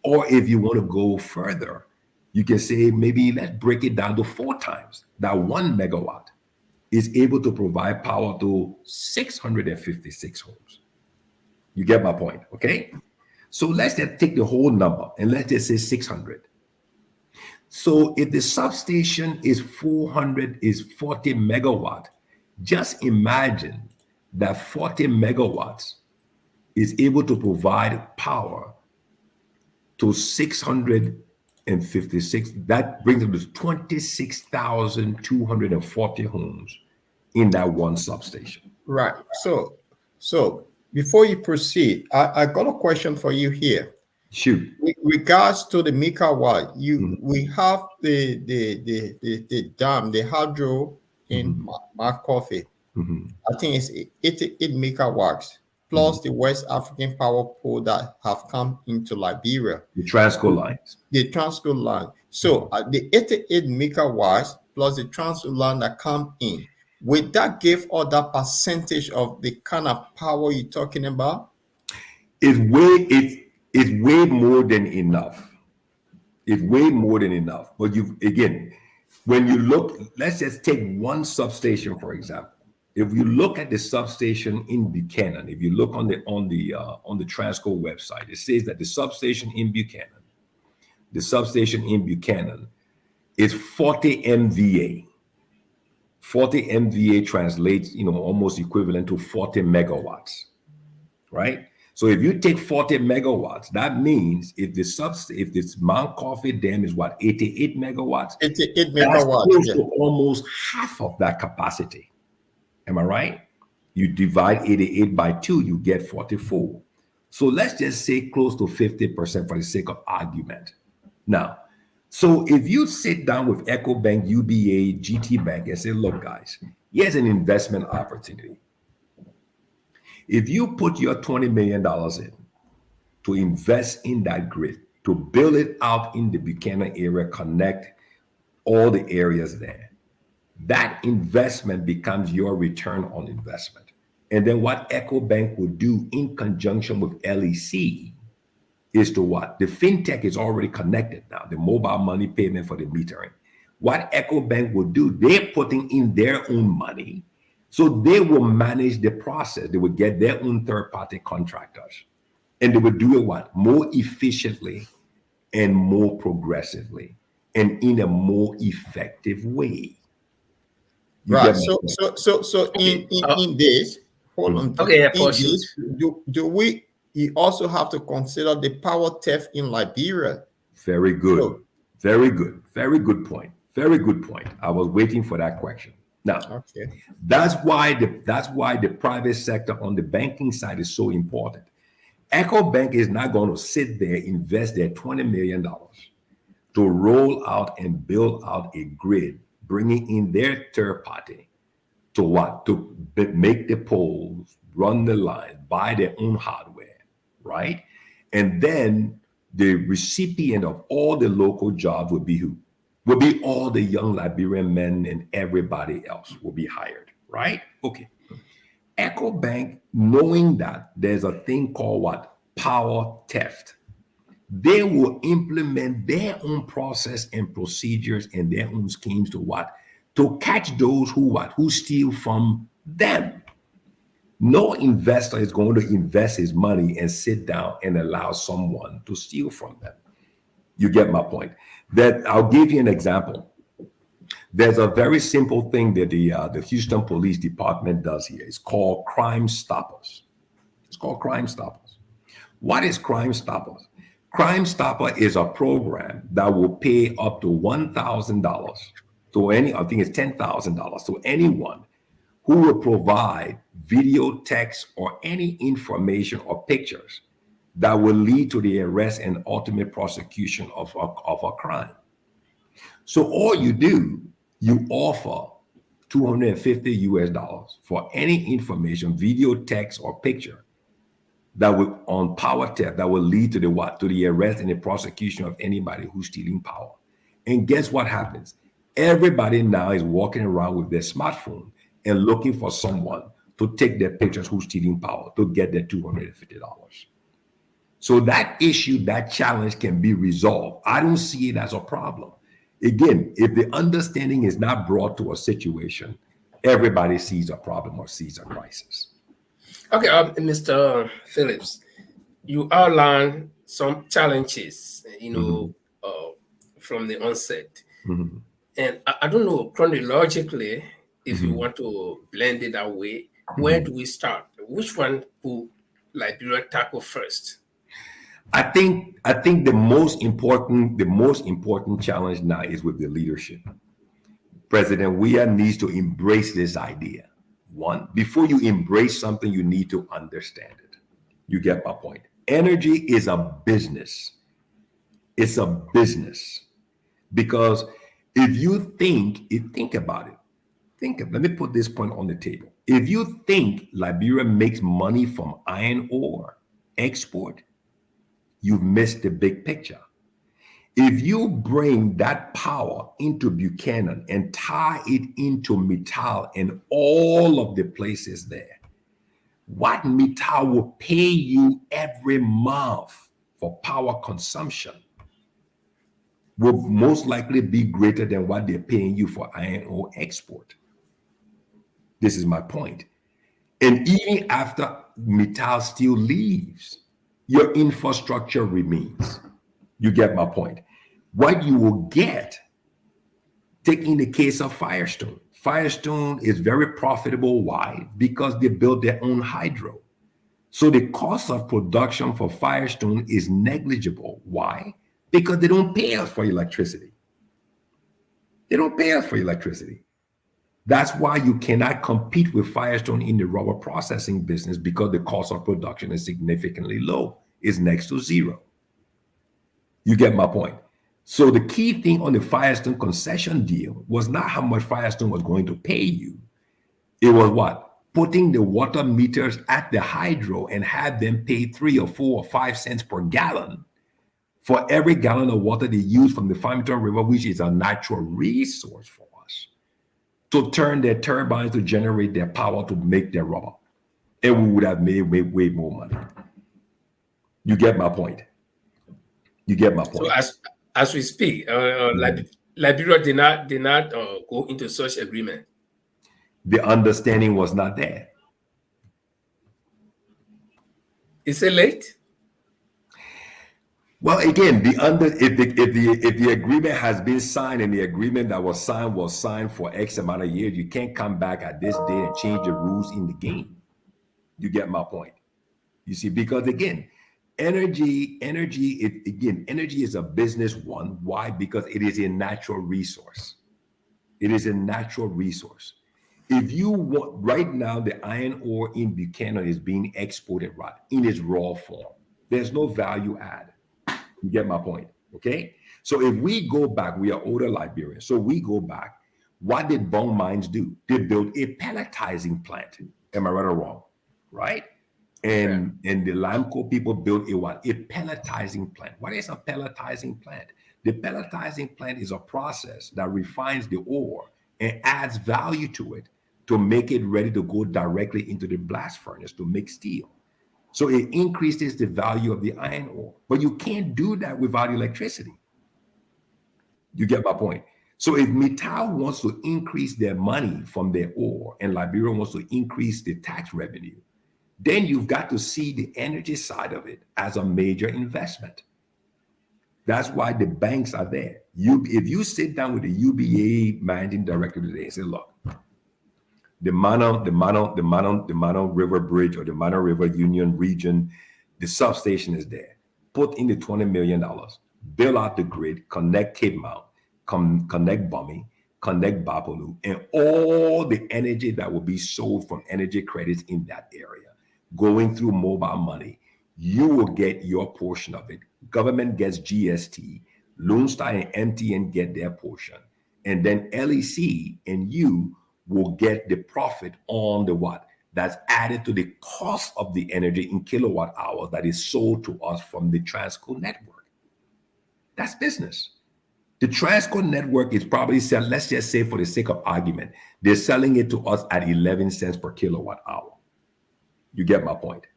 Or if you want to go further, you can say maybe let's break it down to 4 times. That 1 megawatt is able to provide power to 656 homes. You get my point, okay? So let's just take the whole number and let's just say 600. So if the substation is 40 megawatt, just imagine that 40 megawatts is able to provide power to 656. That brings them to 26,240 homes in that one substation. Right. So before you proceed, I got a question for you here. Shoot. With regards to the megawatt, we have the dam, the hydro in Mount Coffee. I think it's 88 megawatts plus the West African power pool that have come into Liberia. The Transco lines. The Transco line. So the 88 megawatts plus the Transco line that come in, would that give all that percentage of the kind of power you're talking about? It's way more than enough. It's way more than enough. But when you look, let's just take one substation, for example. If you look at the substation in Buchanan, if you look on the Transco website, it says that the substation in Buchanan is 40 MVA. 40 MVA translates, almost equivalent to 40 megawatts, right? So if you take 40 megawatts, that means if this Mount Coffee dam is 88 megawatts, 88 that's megawatts, close to almost half of that capacity. Am I right? You divide 88 by 2, you get 44. So let's just say close to 50% for the sake of argument. Now, So if you sit down with EcoBank, UBA, GT Bank and say, look, guys, here's an investment opportunity. If you put your $20 million in to invest in that grid, to build it out in the Buchanan area, connect all the areas there, that investment becomes your return on investment. And then what EcoBank would do in conjunction with LEC is to what? The fintech is already connected now, the mobile money payment for the metering. What EcoBank will do, they're putting in their own money, so they will manage the process. They will get their own third-party contractors, and they will do it what? More efficiently and more progressively and in a more effective way. You Right. get my So in this, hold on. Okay, yeah, In for sure. this, do we also have to consider the power theft in Liberia? Very good. Sure. Very good. Very good point. Very good point. I was waiting for that question. Now, Okay. that's why the private sector on the banking side is so important. EcoBank is not going to sit there, invest their $20 million to roll out and build out a grid, bringing in their third party to what? To make the poles, run the line, buy their own hardware, right? And then the recipient of all the local jobs would be who? Would be all the young Liberian men, and everybody else will be hired, right? Okay. EcoBank, knowing that there's a thing called what? Power theft. They will implement their own process and procedures and their own schemes to what? To catch those who what? Who steal from them. No investor is going to invest his money and sit down and allow someone to steal from them. You get my point. That I'll give you an example. There's a very simple thing that the Houston Police Department does here. It's called Crime Stoppers. It's called Crime Stoppers. What is Crime Stoppers? Crime Stopper is a program that will pay up to $1,000 to any, I think it's $10,000 to anyone who will provide video, text, or any information or pictures that will lead to the arrest and ultimate prosecution of a crime. So all you do, you offer $250 for any information, video, text, or picture that will on power theft that will lead to the what? To the arrest and the prosecution of anybody who's stealing power. And guess what happens? Everybody now is walking around with their smartphone and looking for someone to take their pictures who's stealing power to get their $250. So that issue, that challenge can be resolved. I don't see it as a problem. Again, if the understanding is not brought to a situation, everybody sees a problem or sees a crisis. Okay, Mr. Phillips, you outlined some challenges, from the onset. Mm-hmm. And I don't know, chronologically, if you want to blend it that way, where do we start? Which one will Liberia tackle first? I think the most important challenge now is with the leadership. President Weah needs to embrace this idea. One, before you embrace something, you need to understand it. You get my point. Energy is a business. It's a business. Because if you think about it, let me put this point on the table. If you think Liberia makes money from iron ore export, you've missed the big picture. If you bring that power into Buchanan and tie it into Mittal and all of the places there, what Mittal will pay you every month for power consumption will most likely be greater than what they're paying you for iron ore export. This is my point. And even after Mittal still leaves, your infrastructure remains. You get my point. What you will get, taking the case of Firestone. Firestone is very profitable. Why? Because they built their own hydro. So the cost of production for Firestone is negligible. Why? Because they don't pay us for electricity. They don't pay us for electricity. That's why you cannot compete with Firestone in the rubber processing business, because the cost of production is significantly low. It's next to zero. You get my point. So the key thing on the Firestone concession deal was not how much Firestone was going to pay you. It was what? Putting the water meters at the hydro and have them pay 3 or 4 or 5 cents per gallon for every gallon of water they use from the Farmington River, which is a natural resource for us, to turn their turbines to generate their power to make their rubber. And we would have made way more money. You get my point? You get my point? So as we speak, Liberia did not go into such agreement. The understanding was not there. Is it late? Well, again, if the agreement has been signed and the agreement that was signed for X amount of years, you can't come back at this day and change the rules in the game. You get my point? You see, because again, energy is a business one. Why? Because it is a natural resource. It is a natural resource. If you want, right now, the iron ore in Buchanan is being exported right in its raw form. There's no value add. You get my point, okay? So if we go back, we are older Liberians. So we go back. What did Bong Mines do? They built a pelletizing plant. Am I right or wrong? Right? And the Limco people built a what? A pelletizing plant. What is a pelletizing plant? The pelletizing plant is a process that refines the ore and adds value to it to make it ready to go directly into the blast furnace to make steel. So it increases the value of the iron ore. But you can't do that without electricity. You get my point? So if Mittal wants to increase their money from their ore and Liberia wants to increase the tax revenue, then you've got to see the energy side of it as a major investment. That's why the banks are there. If you sit down with the UBA managing director today and say, look, the Mano River Bridge or the Mano River Union region, the substation is there. Put in the $20 million, build out the grid, connect Cape Mount, connect Bummy, connect Bapolu, and all the energy that will be sold from energy credits in that area, going through mobile money, you will get your portion of it. Government gets GST, Lone Star and MTN get their portion, and then LEC and you will get the profit on the what? That's added to the cost of the energy in kilowatt hours that is sold to us from the Transco network. That's business. The Transco network is probably selling, let's just say for the sake of argument, they're selling it to us at 11 cents per kilowatt hour. You get my point?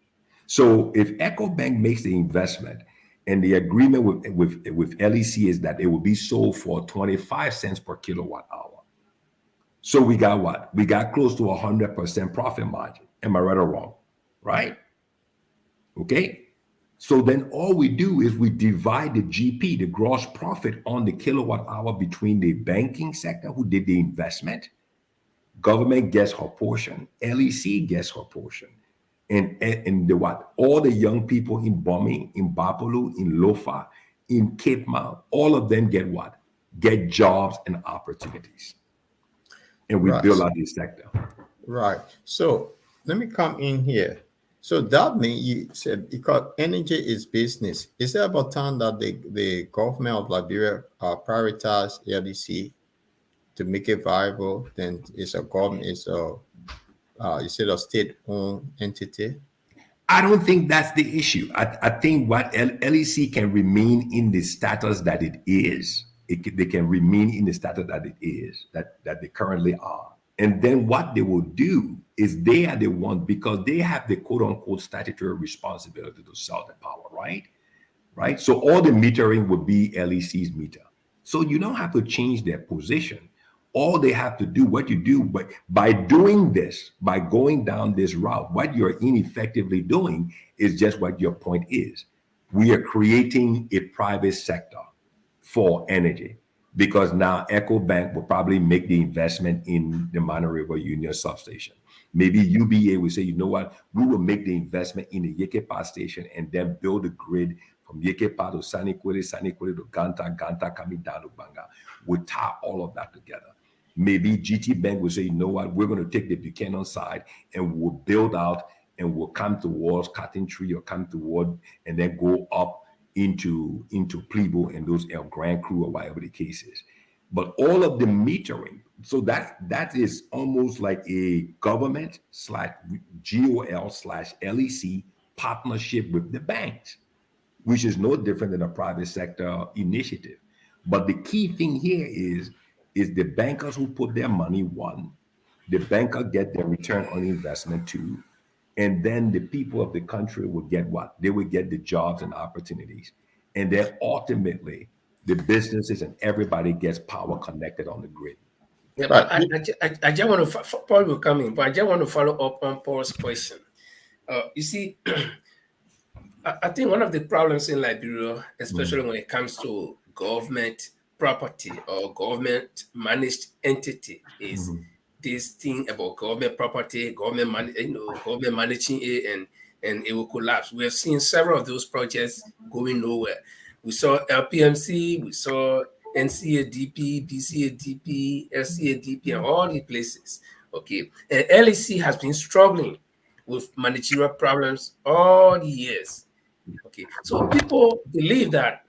So if EcoBank makes the investment and the agreement with LEC is that it will be sold for 25 cents per kilowatt hour. So we got what? We got close to 100% profit margin. Am I right or wrong? Right? Okay. So then all we do is we divide the GP, the gross profit on the kilowatt hour between the banking sector who did the investment. Government gets her portion. LEC gets her portion. And the what? All the young people in Bumi, in Bapolu, in Lofa, in Cape Mount, all of them get what? Get jobs and opportunities. And we build out this sector. Right. So let me come in here. So that means you said because energy is business. Is there about time that the government of Liberia prioritize LDC to make it viable? Then it's a government, is a state-owned entity? I don't think that's the issue. I think what LEC can remain in the status that it is. They can remain in the status that it is, that they currently are. And then what they will do is they are the ones, because they have the quote unquote statutory responsibility to sell the power, right? Right. So all the metering would be LEC's meter. So you don't have to change their position. All they have to do, what you do, but by doing this, by going down this route, what you're ineffectively doing is just what your point is. We are creating a private sector for energy, because now EcoBank will probably make the investment in the Mano River Union substation. Maybe UBA will say, you know what, we will make the investment in the Yekepa station and then build a grid from Yekepa to Sanikwele to Ganta coming down to Banga. We'll tie all of that together. Maybe GT Bank will say, you know what, we're going to take the Buchanan side and we'll build out and we'll come towards Cotton Tree or come toward and then go up into Plebo and those El Grand Crew or whatever the case is. But all of the metering, so that is almost like a government / GOL / LEC partnership with the banks, which is no different than a private sector initiative. But the key thing here is the bankers who put their money, one, the banker get their return on investment, two, and then the people of the country will get what? They will get the jobs and opportunities. And then ultimately, the businesses and everybody gets power connected on the grid. Yeah, but I just want to, Paul will come in, but I just want to follow up on Paul's question. You see, I think one of the problems in Liberia, especially when it comes to government property or government managed entity, is this thing about government property, government managing it, and it will collapse. We have seen several of those projects going nowhere. We saw LPMC, we saw NCADP, BCADP, LCADP, and all these places. Okay, and LEC has been struggling with managerial problems all the years. Okay, so people believe that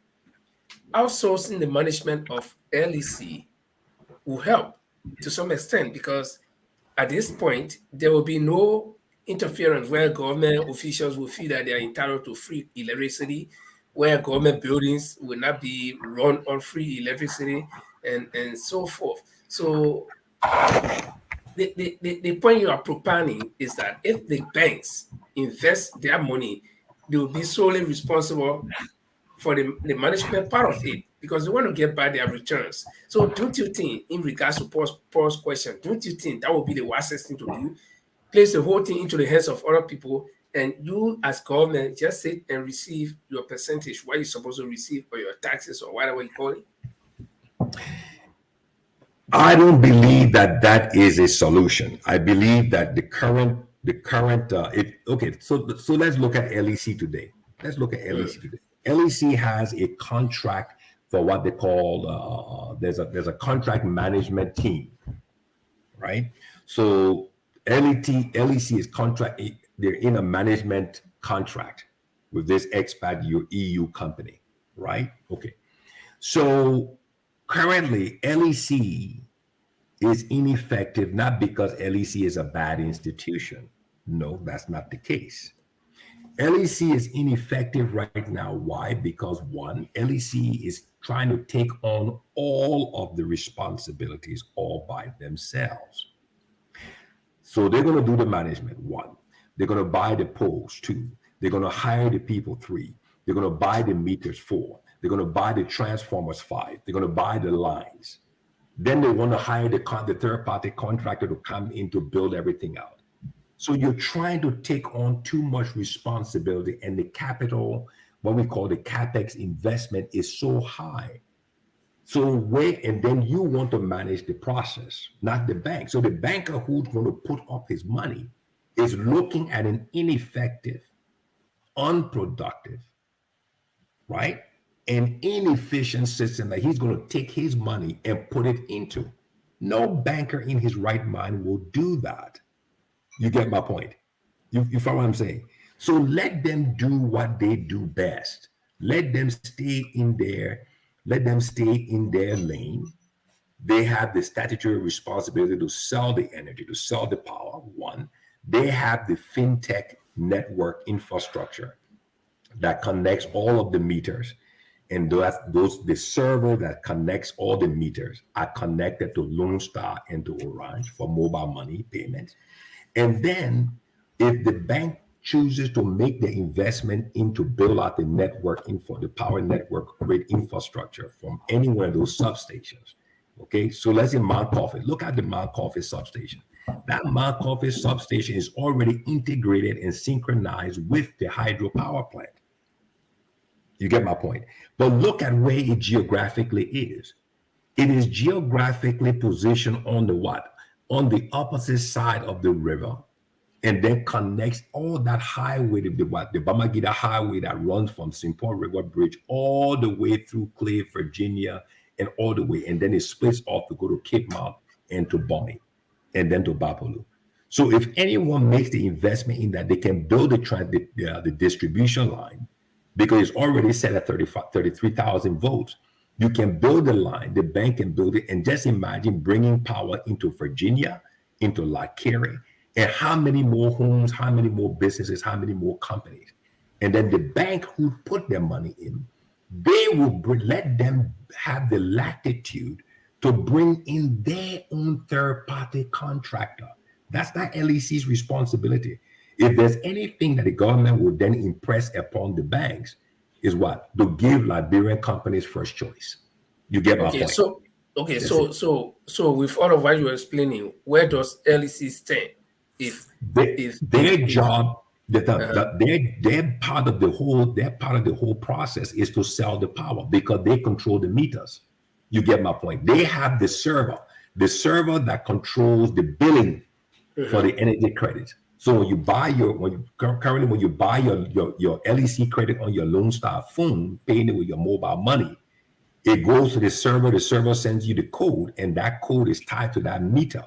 outsourcing the management of LEC will help to some extent, because at this point there will be no interference where government officials will feel that they are entitled to free electricity, where government buildings will not be run on free electricity, and so forth. So the point you are propounding is that if the banks invest their money, they will be solely responsible for the management part of it, because they want to get back their returns. So don't you think, in regards to Paul's question, don't you think that would be the wisest thing to do? Place the whole thing into the hands of other people, and you as government just sit and receive your percentage, what you're supposed to receive, or your taxes, or whatever you call it? I don't believe that is a solution. I believe that the current so let's look at LEC today. Let's look at LEC today. LEC has a contract for what they call there's a contract management team, right? So LEC is contract. They're in a management contract with this expat EU company, right? Okay. So currently, LEC is ineffective, not because LEC is a bad institution. No, that's not the case. LEC is ineffective right now. Why? Because one, LEC is trying to take on all of the responsibilities all by themselves. So they're going to do the management, one. They're going to buy the poles, two. They're going to hire the people, three. They're going to buy the meters, four. They're going to buy the transformers, five. They're going to buy the lines. Then they want to hire the third-party contractor to come in to build everything out. So you're trying to take on too much responsibility, and the capital, what we call the CapEx investment, is so high. So and then you want to manage the process, not the bank. So the banker who's going to put up his money is looking at an ineffective, unproductive, right, an inefficient system that he's going to take his money and put it into. No banker in his right mind will do that. You get my point? You follow what I'm saying? So let them do what they do best. Let them stay in their lane. They have the statutory responsibility to sell the energy, to sell the power, one. They have the fintech network infrastructure that connects all of the meters. And the server that connects all the meters are connected to Lone Star and to Orange for mobile money payments. And then if the bank chooses to make the investment into build out the network the power network grid infrastructure from any one of those substations. Okay, so let's say Mount Coffee. Look at the Mount Coffee substation. That Mount Coffee substation is already integrated and synchronized with the hydropower plant. You get my point? But look at where it geographically is. It is geographically positioned on the what? On the opposite side of the river, and then connects all that highway, the Bamagida Highway that runs from St. Paul River Bridge all the way through Clay, Virginia, and all the way, and then it splits off to go to Cape Mount and to Bomi, and then to Bapolu. So if anyone makes the investment in that, they can build the distribution line, because it's already set at 33,000 votes. You can build the line, the bank can build it, and just imagine bringing power into Virginia, into Liberia, and how many more homes, how many more businesses, how many more companies. And then the bank who put their money in, they will let them have the latitude to bring in their own third-party contractor. That's not LEC's responsibility. If there's anything that the government would then impress upon the banks, is what? To give Liberian companies first choice. You get my point. So with all of what you're explaining, where does LEC stand? Their job, they're part of the whole process is to sell the power because they control the meters. You get my point. They have the server that controls the billing for the energy credits. So when you buy your LEC credit on your Lone Star phone, paying it with your mobile money, it goes to the server. The server sends you the code, and that code is tied to that meter.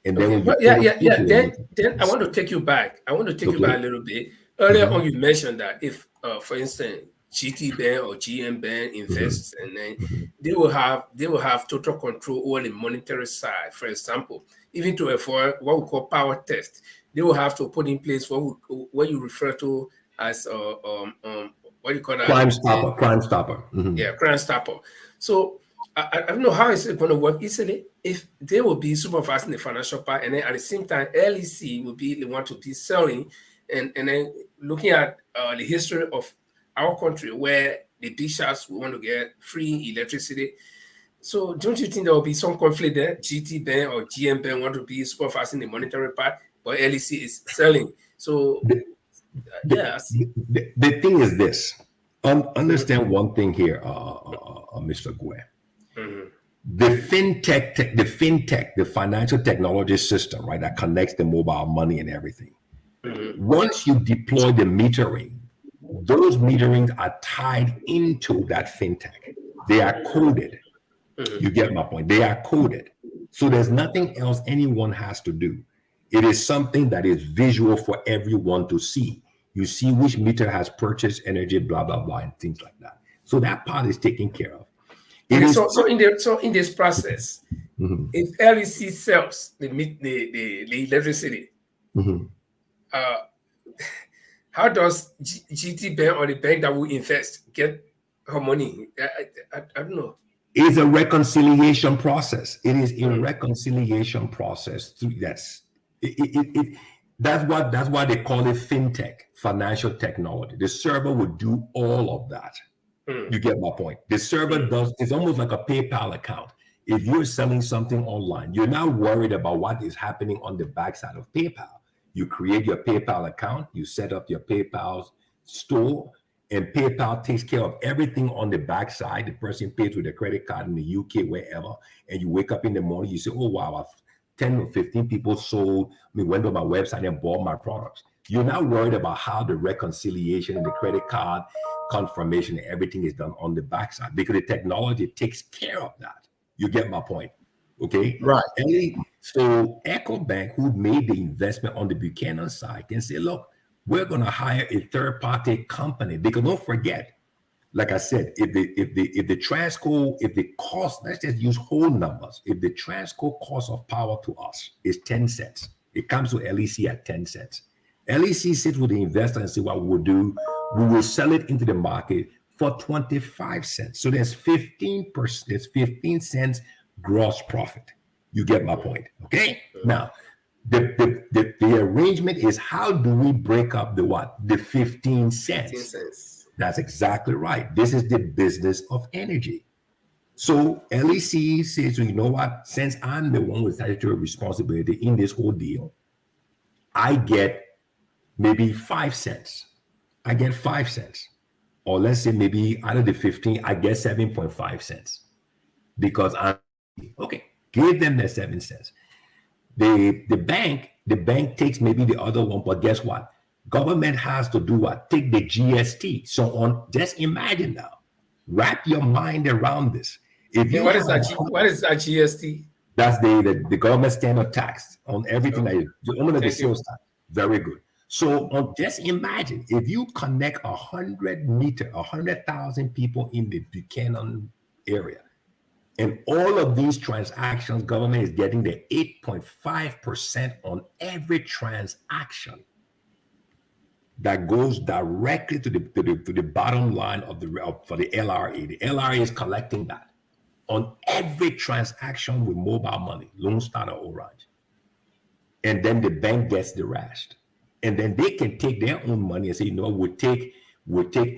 And then Then I want to take you back. I want to take you back a little bit. Earlier on, you mentioned that if, for instance, GT Bank or GM Bank invests, and then they will have total control over the monetary side. For example, even to avoid what we call power test, they will have to put in place what you refer to as what you call that? Crime stopper. Yeah, crime stopper. So I don't know how is it going to work easily if they will be supervising the financial part, and then at the same time, LEC will be the one to be selling, and then looking at the history of our country where the big shots want to get free electricity. So don't you think there will be some conflict there? GT Bank or GM Bank want to be supervising the monetary part, but LEC is selling. So the thing is this. Understand one thing here, Mr. Gue. The fintech, the financial technology system, right, that connects the mobile money and everything. Once you deploy the metering, those meterings are tied into that fintech. They are coded. You get my point. They are coded. So there's nothing else anyone has to do. It is something that is visual for everyone to see. You see which meter has purchased energy, blah, blah, blah, and things like that. So that part is taken care of. So in this process, if LEC sells the electricity, how does GT Bank or the bank that will invest get her money? I don't know. It's a reconciliation process. It is a reconciliation process. That's why they call it fintech, financial technology. The server would do all of that. You get my point. The server it's almost like a PayPal account. If you're selling something online, you're not worried about what is happening on the backside of PayPal. You create your PayPal account, you set up your PayPal store, and PayPal takes care of everything on the backside. The person pays with a credit card in the UK, wherever, and you wake up in the morning, you say, oh, wow, 10 or 15 people went on my website and bought my products. You're not worried about how the reconciliation and the credit card confirmation and everything is done on the backside because the technology takes care of that. You get my point, okay? Right. So EcoBank, who made the investment on the Buchanan side, can say, look, we're going to hire a third-party company because don't forget, like I said, if the Transco, if the cost, let's just use whole numbers. If the Transco cost of power to us is 10 cents, it comes to LEC at 10 cents. LEC sits with the investor and say, what we'll do, we will sell it into the market for 25 cents. So there's 15%, there's 15 cents gross profit. You get my point, okay? Now, the arrangement is how do we break up the what? The 15 cents. 15 cents. That's exactly right. This is the business of energy. So LEC says, you know what? Since I'm the one with statutory responsibility in this whole deal, I get maybe 5 cents. I get 5 cents. Or let's say maybe out of the 15, I get 7.5 cents. Because I'm, okay, give them the 7 cents. The bank takes maybe the other one, but guess what? Government has to do what? Take the GST. So on, just imagine now, wrap your mind around this. If you what is that GST? That's the government standard tax on everything that is only the sales tax. Very good. So just imagine if you connect 100,000 people in the Buchanan area, and all of these transactions, government is getting the 8.5% on every transaction that goes directly to the bottom line for the LRA. The LRA is collecting that on every transaction with mobile money, Lone Star or Orange. And then the bank gets the rest. And then they can take their own money and say, we'll take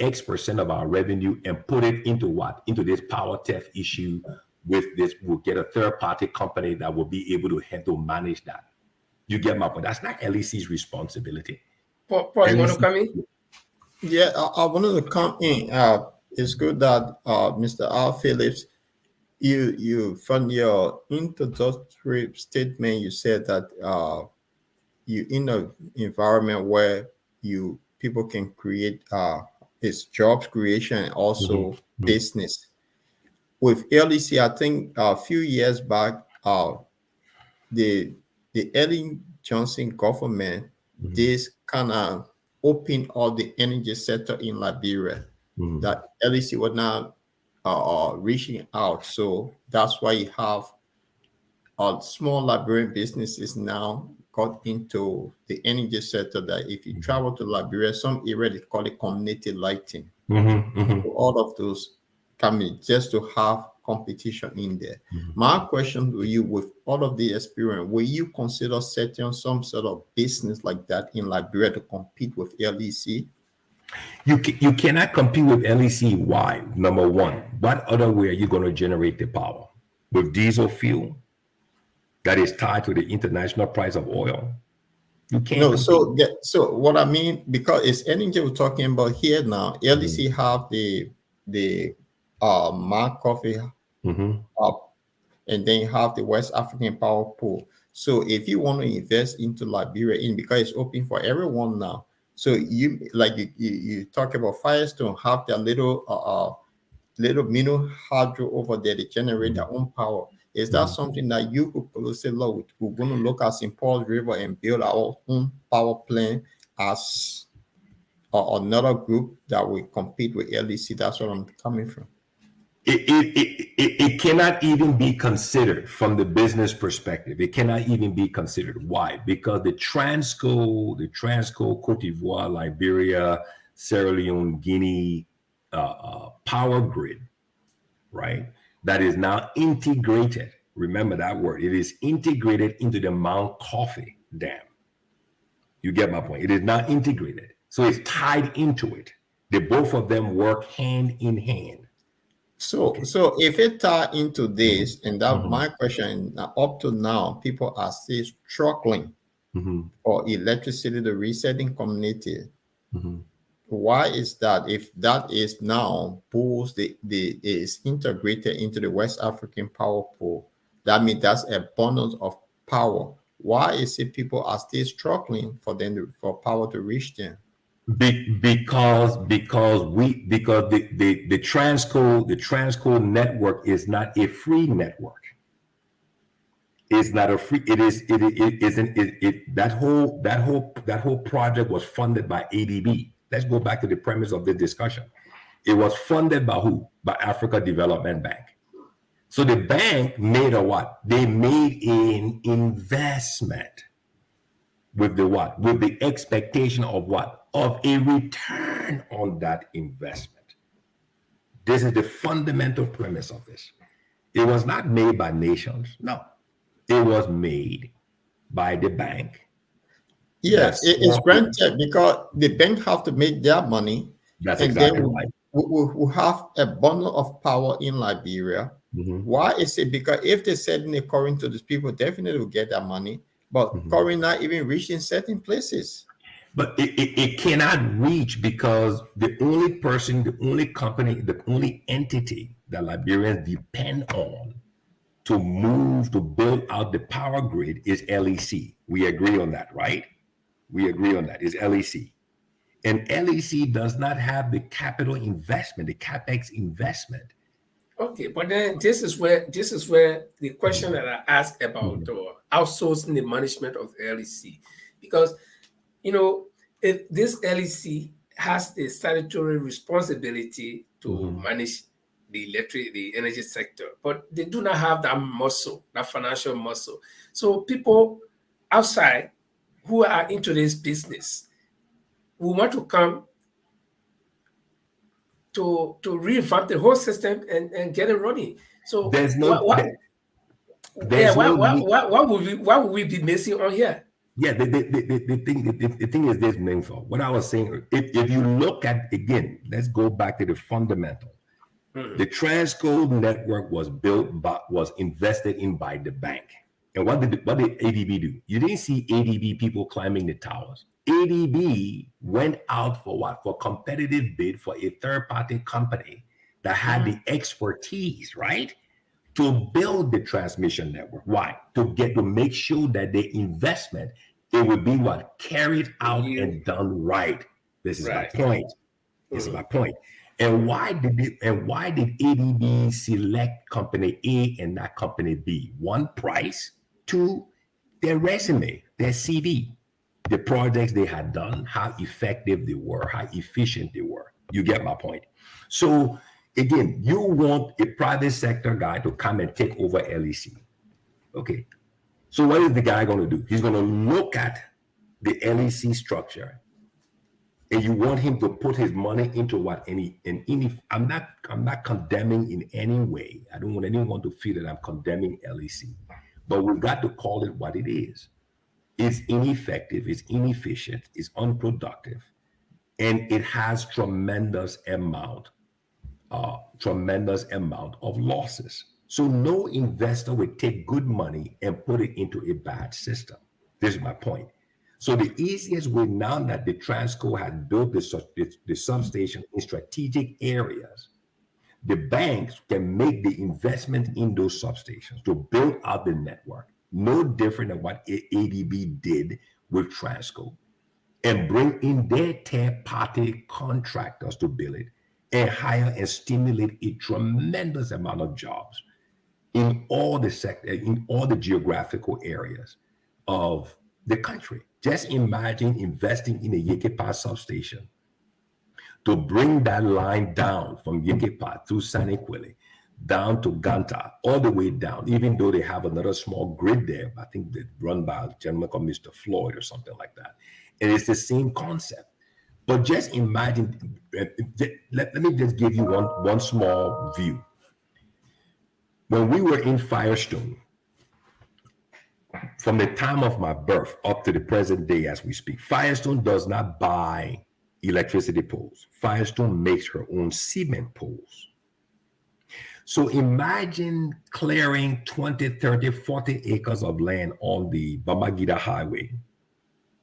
X% of our revenue and put it into what? Into this power theft issue. With this, we'll get a third-party company that will be able to manage that. You get my point? That's not LEC's responsibility. Paul, you want to come in? Yeah, I wanted to come in. It's good that Mr. Al Phillips, you from your introductory statement, you said that you in an environment where people can create it's jobs creation and also business. With LEC, I think a few years back, the Ellen Johnson government, this kind of opened all the energy sector in Liberia. That LEC was now reaching out. So that's why you have small Liberian businesses now got into the energy sector. That if you travel to Liberia, some area they call it community lighting. So all of those come in just to have competition in there. My question to you, with all of the experience, will you consider setting some sort of business like that in Liberia to compete with LEC? You cannot compete with LEC. Why? Number one, what other way are you going to generate the power? With diesel fuel that is tied to the international price of oil? You can't. No, so what I mean, because it's energy we're talking about here now. LEC have the Mark Coffee up, and then you have the West African Power Pool. So if you want to invest into Liberia, because it's open for everyone now. So you talk about Firestone, have their little mini hydro over there, they generate their own power. Is that something that you could say, look, we're going to look at St. Paul's River and build our own power plant as another group that will compete with LEC? That's where I'm coming from. It cannot even be considered from the business perspective. It cannot even be considered. Why? Because the Transco, Cote d'Ivoire, Liberia, Sierra Leone, Guinea power grid, right? That is now integrated. Remember that word. It is integrated into the Mount Coffee Dam. You get my point. It is now integrated. So it's tied into it. The both of them work hand in hand. So if it tie into this, and that my question, up to now, people are still struggling for electricity to resetting community. Why is that? If that is now pools is integrated into the West African Power Pool, that means that's a abundance of power. Why is it people are still struggling for power to reach them? Because the Transco network is not a free network. It's not a free. That whole project was funded by ADB. Let's go back to the premise of the discussion. It was funded by who? By Africa Development Bank. So the bank made a what? They made an investment with the what? With the expectation of what? Of a return on that investment. This is the fundamental premise of this. It was not made by nations. No. It was made by the bank. Yes, it's granted because the bank have to make their money. That's exactly then right. We have a bundle of power in Liberia. Why is it? Because if they send it according to these people, definitely will get that money. But currently not even reaching certain places. But it cannot reach because the only person, the only company, the only entity that Liberians depend on to build out the power grid is LEC. We agree on that, right? We agree on that. It's LEC. And LEC does not have the capital investment, the CapEx investment. Okay, but then this is where the question that I asked about outsourcing the management of LEC, because if this LEC has the statutory responsibility to manage the energy sector, but they do not have that muscle, that financial muscle. So people outside who are into this business will want to come to revamp the whole system and get it running. So There's no, what would we be missing on here? Yeah, the thing is this, Mingfo. What I was saying, if you look at, again, let's go back to the fundamental. The Transco network was was invested in by the bank. And what did ADB do? You didn't see ADB people climbing the towers. ADB went out for what? For competitive bid for a third-party company that had the expertise, right? To build the transmission network. Why? To make sure that the investment, it would be what? Carried out and done right. This is my point. This is my point. And why did ADB select company A and not company B? One, price. Two, their resume, their CV, the projects they had done, how effective they were, how efficient they were. You get my point. So again, you want a private sector guy to come and take over LEC. Okay. So what is the guy going to do? He's going to look at the LEC structure, and you want him to put his money into what? I'm not condemning in any way. I don't want anyone to feel that I'm condemning LEC, but we've got to call it what it is. It's ineffective, it's inefficient, it's unproductive, and it has tremendous amount of losses. So no investor would take good money and put it into a bad system. This is my point. So the easiest way, now that the Transco has built the substation in strategic areas, the banks can make the investment in those substations to build out the network, no different than what ADB did with Transco, and bring in their third-party contractors to build it, and hire and stimulate a tremendous amount of jobs in all the geographical areas of the country. Just imagine investing in a Yekepa substation to bring that line down from Yekepa through Sanequele down to Ganta, all the way down, even though they have another small grid there. I think they're run by a gentleman called Mr. Floyd or something like that. And it's the same concept. But just imagine, let me just give you one small view. When we were in Firestone, from the time of my birth up to the present day as we speak, Firestone does not buy electricity poles. Firestone makes her own cement poles. So imagine clearing 20, 30, 40 acres of land on the Bamagida Highway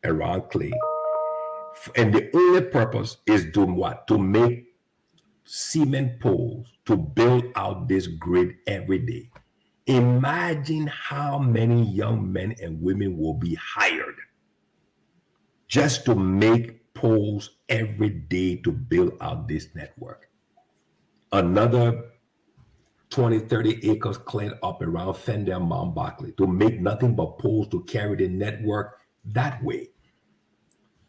around Clay. And the only purpose is to what? To make cement poles to build out this grid every day. Imagine how many young men and women will be hired just to make poles every day to build out this network. Another 20, 30 acres cleared up around Fender, Mount Barkley to make nothing but poles to carry the network that way.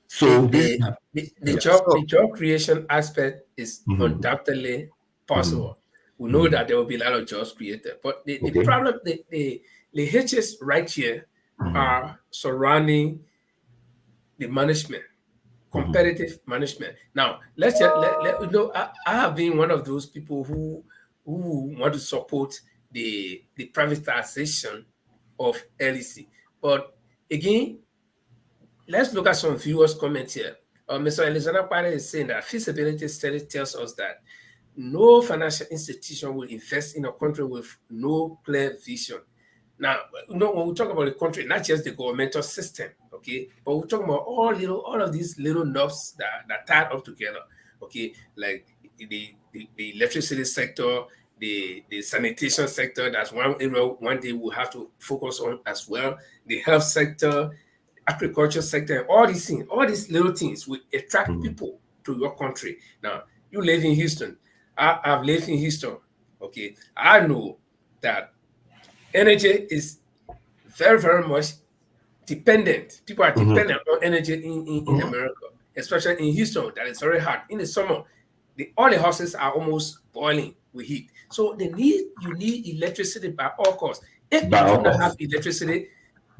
So the job creation aspect is undoubtedly possible. We know that there will be a lot of jobs created, but the problem, the hitches right here are surrounding the management, competitive management. Now, let you know, I have been one of those people who want to support the privatization of LEC. But again, let's look at some viewers' comments here. Mr. Alexander Pare is saying that feasibility study tells us that no financial institution will invest in a country with no clear vision. Now, when we talk about the country, not just the governmental system, okay, but we're talking about all of these little knobs that tied up together, okay, like the electricity sector, the sanitation sector. That's one area one day we'll have to focus on as well. The health sector, agriculture sector, all these things, all these little things will attract people to your country. Now, you live in Houston. I've lived in Houston. Okay, I know that energy is very, very much dependent. People are dependent on energy in America. especially in Houston, that is very hot. In the summer, all the houses are almost boiling with heat. So you need electricity by all costs. If you do not have electricity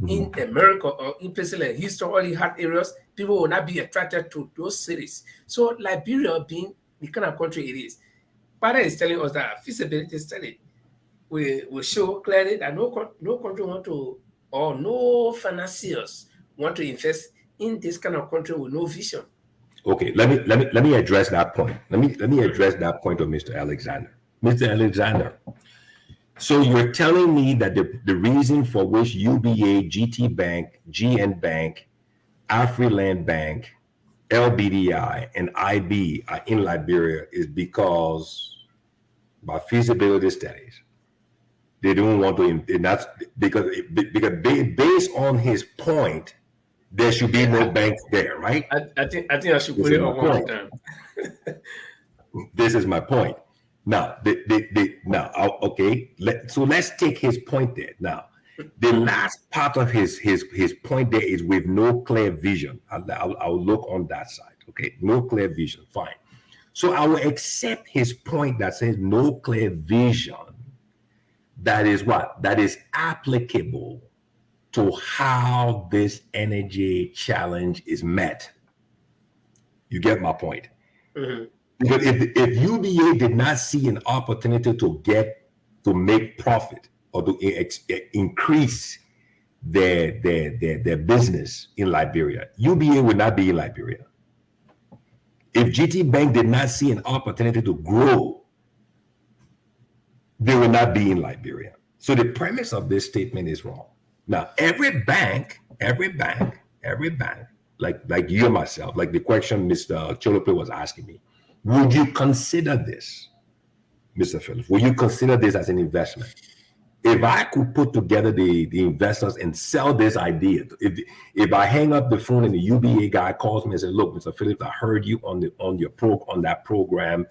in America or in places like Houston or the hot areas, people will not be attracted to those cities. So Liberia, being the kind of country it is, Pada is telling us that feasibility study will show clearly that no country want to, or no financiers want to invest in this kind of country with no vision. Okay, let me address that point. Let me address that point of Mr. Alexander. Mr. Alexander, so you're telling me that the reason for which UBA, GT Bank, GN Bank, AfriLand Bank, LBDI, and IB are in Liberia is because by feasibility studies, they don't want to, and that's because based on his point, there should be no banks there, right? I think I should put it on one more time. This is my point. Now, okay. So let's take his point there. Now, the last part of his point there is with no clear vision. I'll look on that side. Okay, no clear vision. Fine. So I will accept his point that says no clear vision. That is what? That is applicable to how this energy challenge is met. You get my point? Mm-hmm. Because if UBA did not see an opportunity to make profit or to increase their business in Liberia, UBA would not be in Liberia. If GT Bank did not see an opportunity to grow, they will not be in Liberia. So the premise of this statement is wrong. Now, every bank, like you and myself, like the question Mr. Cholope was asking me, would you consider this, Mr. Phillips? Would you consider this as an investment? If I could put together the investors and sell this idea, if I hang up the phone and the UBA guy calls me and says, "Look, Mr. Phillips, I heard you on that program,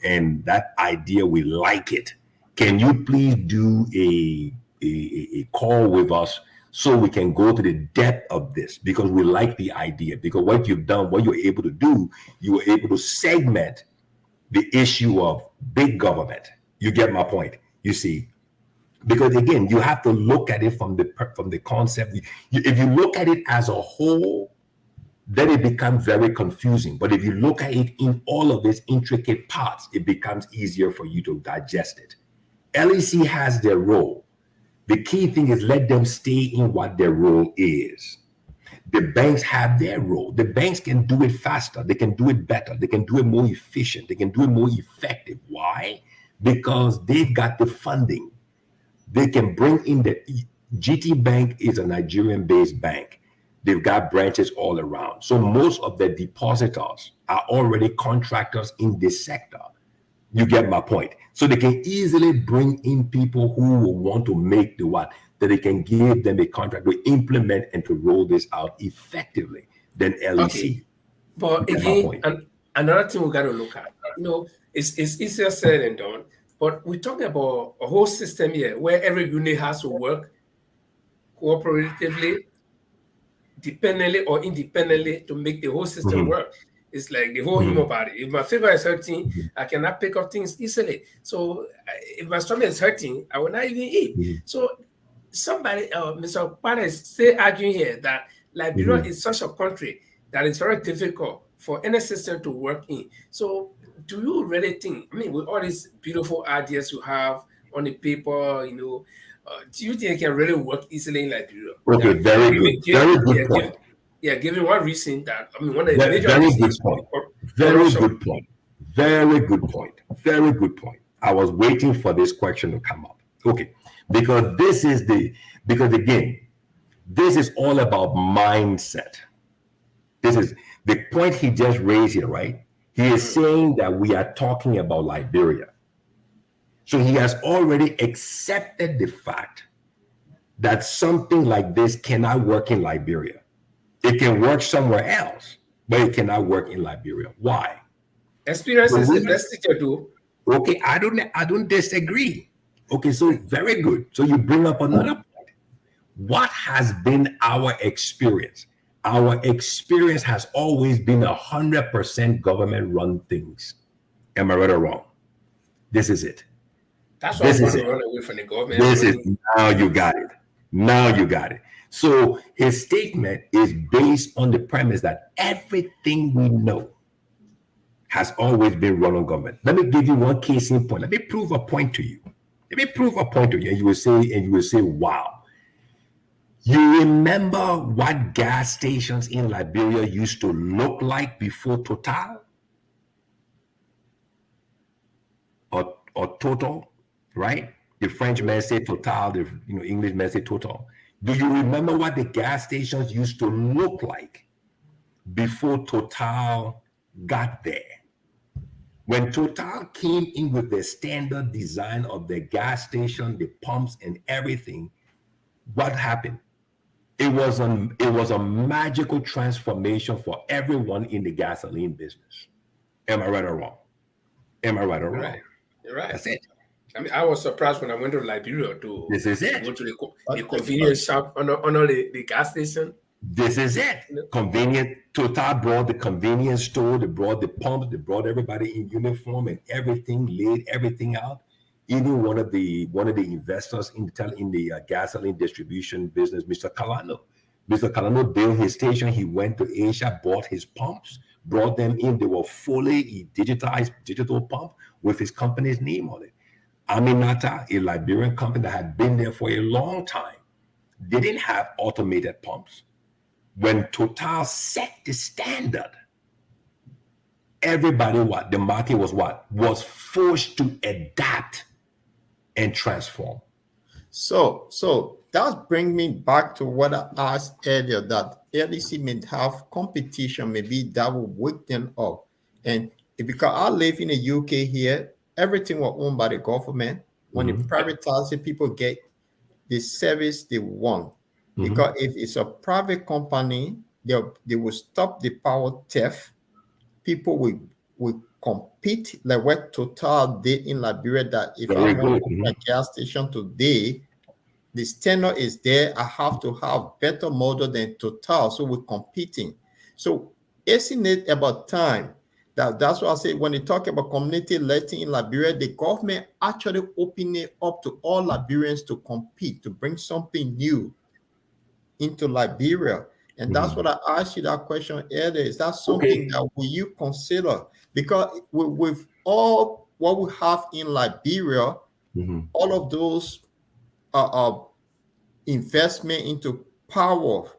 and that idea, we like it. Can you please do a call with us so we can go to the depth of this, because we like the idea, because what you've done, what you're able to do, you were able to segment the issue of big government." You get my point, you see, because again, you have to look at it from the concept. If you look at it as a whole, then it becomes very confusing. But if you look at it in all of its intricate parts, it becomes easier for you to digest it. LEC has their role. The key thing is let them stay in what their role is. The banks have their role. The banks can do it faster. They can do it better. They can do it more efficient. They can do it more effective. Why? Because they've got the funding. They can bring in the GT Bank is a Nigerian-based bank. They've got branches all around. So most of the depositors are already contractors in this sector. You get my point. So they can easily bring in people who will want to make the what, that they can give them a contract to implement and to roll this out effectively than LEC. Okay. But again, another thing we got to look at, it's easier said than done, but we're talking about a whole system here where every unit has to work cooperatively, dependently or independently to make the whole system work. It's like the whole human body. If my finger is hurting, I cannot pick up things easily. So if my stomach is hurting, I will not even eat. So somebody, Mr. Pada is still arguing here that Liberia is such a country that it's very difficult for any system to work in. So do you really think, with all these beautiful ideas you have on the paper, do you think it can really work easily in Liberia? Okay, very good point. Given one reason that, one of the major very reasons. Very good point. I was waiting for this question to come up. Okay, because this is all about mindset. This is the point he just raised here, right? He is saying that we are talking about Liberia. So he has already accepted the fact that something like this cannot work in Liberia. It can work somewhere else, but it cannot work in Liberia. Why? Experience is the best thing to do. Okay, I don't disagree. Okay, so very good. So you bring up another point. What has been our experience? our experience has always been 100% government-run things. Am I right or wrong? This is it. That's why I want to run away from the government. Now you got it. Now you got it. So his statement is based on the premise that everything we know has always been run on government. Let me give you one case in point. Let me prove a point to you. And you will say, wow. You remember what gas stations in Liberia used to look like before Total? Or Total, right? The French men say Total, the English men say Total. Do you remember what the gas stations used to look like before Total got there? When Total came in with the standard design of the gas station, the pumps and everything, what happened? It was a magical transformation for everyone in the gasoline business. Am I right or wrong? Am I right or wrong? Right. You're right. That's it. I mean, I was surprised when I went to Liberia to This is it. go to the convenience shop under the gas station. This is it. Convenient. Total brought the convenience store. They brought the pumps. They brought everybody in uniform and everything. Laid everything out. Even one of the investors in the gasoline distribution business, Mr. Kalano. Mr. Kalano built his station. He went to Asia, bought his pumps, brought them in. They were fully digitized digital pump with his company's name on it. Aminata, a Liberian company that had been there for a long time, didn't have automated pumps. When Total set the standard, everybody the market was forced to adapt and transform. So that brings me back to what I asked earlier, that LEC may have competition, maybe that will wake them up. And because I live in the UK here, everything was owned by the government. When the privatized, people get the service they want. Because if it's a private company, they will stop the power theft. People will compete like what Total did in Liberia, that if I want to a gas station today, the standard is there. I have to have better model than Total. So we're competing. So isn't it about time? That's what I say when they talk about community letting in Liberia, the government actually open it up to all Liberians to compete, to bring something new into Liberia. And that's what I asked you that question earlier. Is that something that will you consider? Because with all what we have in Liberia, all of those investment into power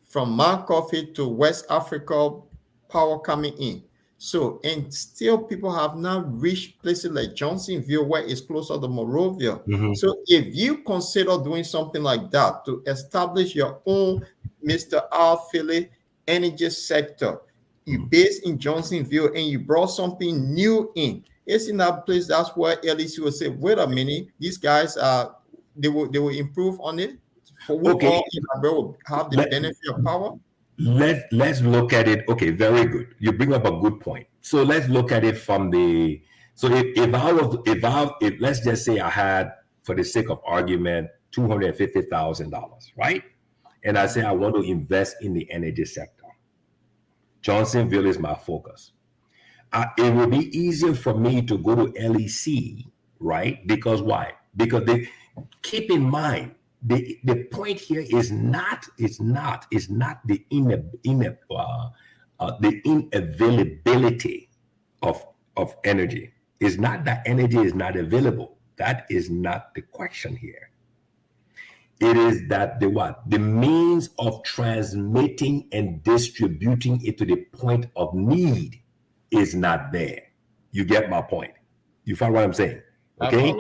from Marcoffee to West Africa, power coming in. So, and still people have not reached places like Johnsonville, where it's closer to Monrovia. So if you consider doing something like that to establish your own Mr. R. Philly energy sector, you based in Johnsonville and you brought something new in, it's in that place. That's where LEC will say, wait a minute, these guys they will improve on it. For we all in Liberia will have the benefit of power. Let's look at it. Okay, very good. You bring up a good point. So let's look at it from the. So if let's just say I had, for the sake of argument, $250,000, right? And I say I want to invest in the energy sector. Johnsonville is my focus. It will be easier for me to go to LEC, right? Because why? Because keep in mind. The point here is not the inavailability of energy. It's not that energy is not available. That is not the question here. It is that the means of transmitting and distributing it to the point of need is not there. You get my point. You find what I'm saying? Okay,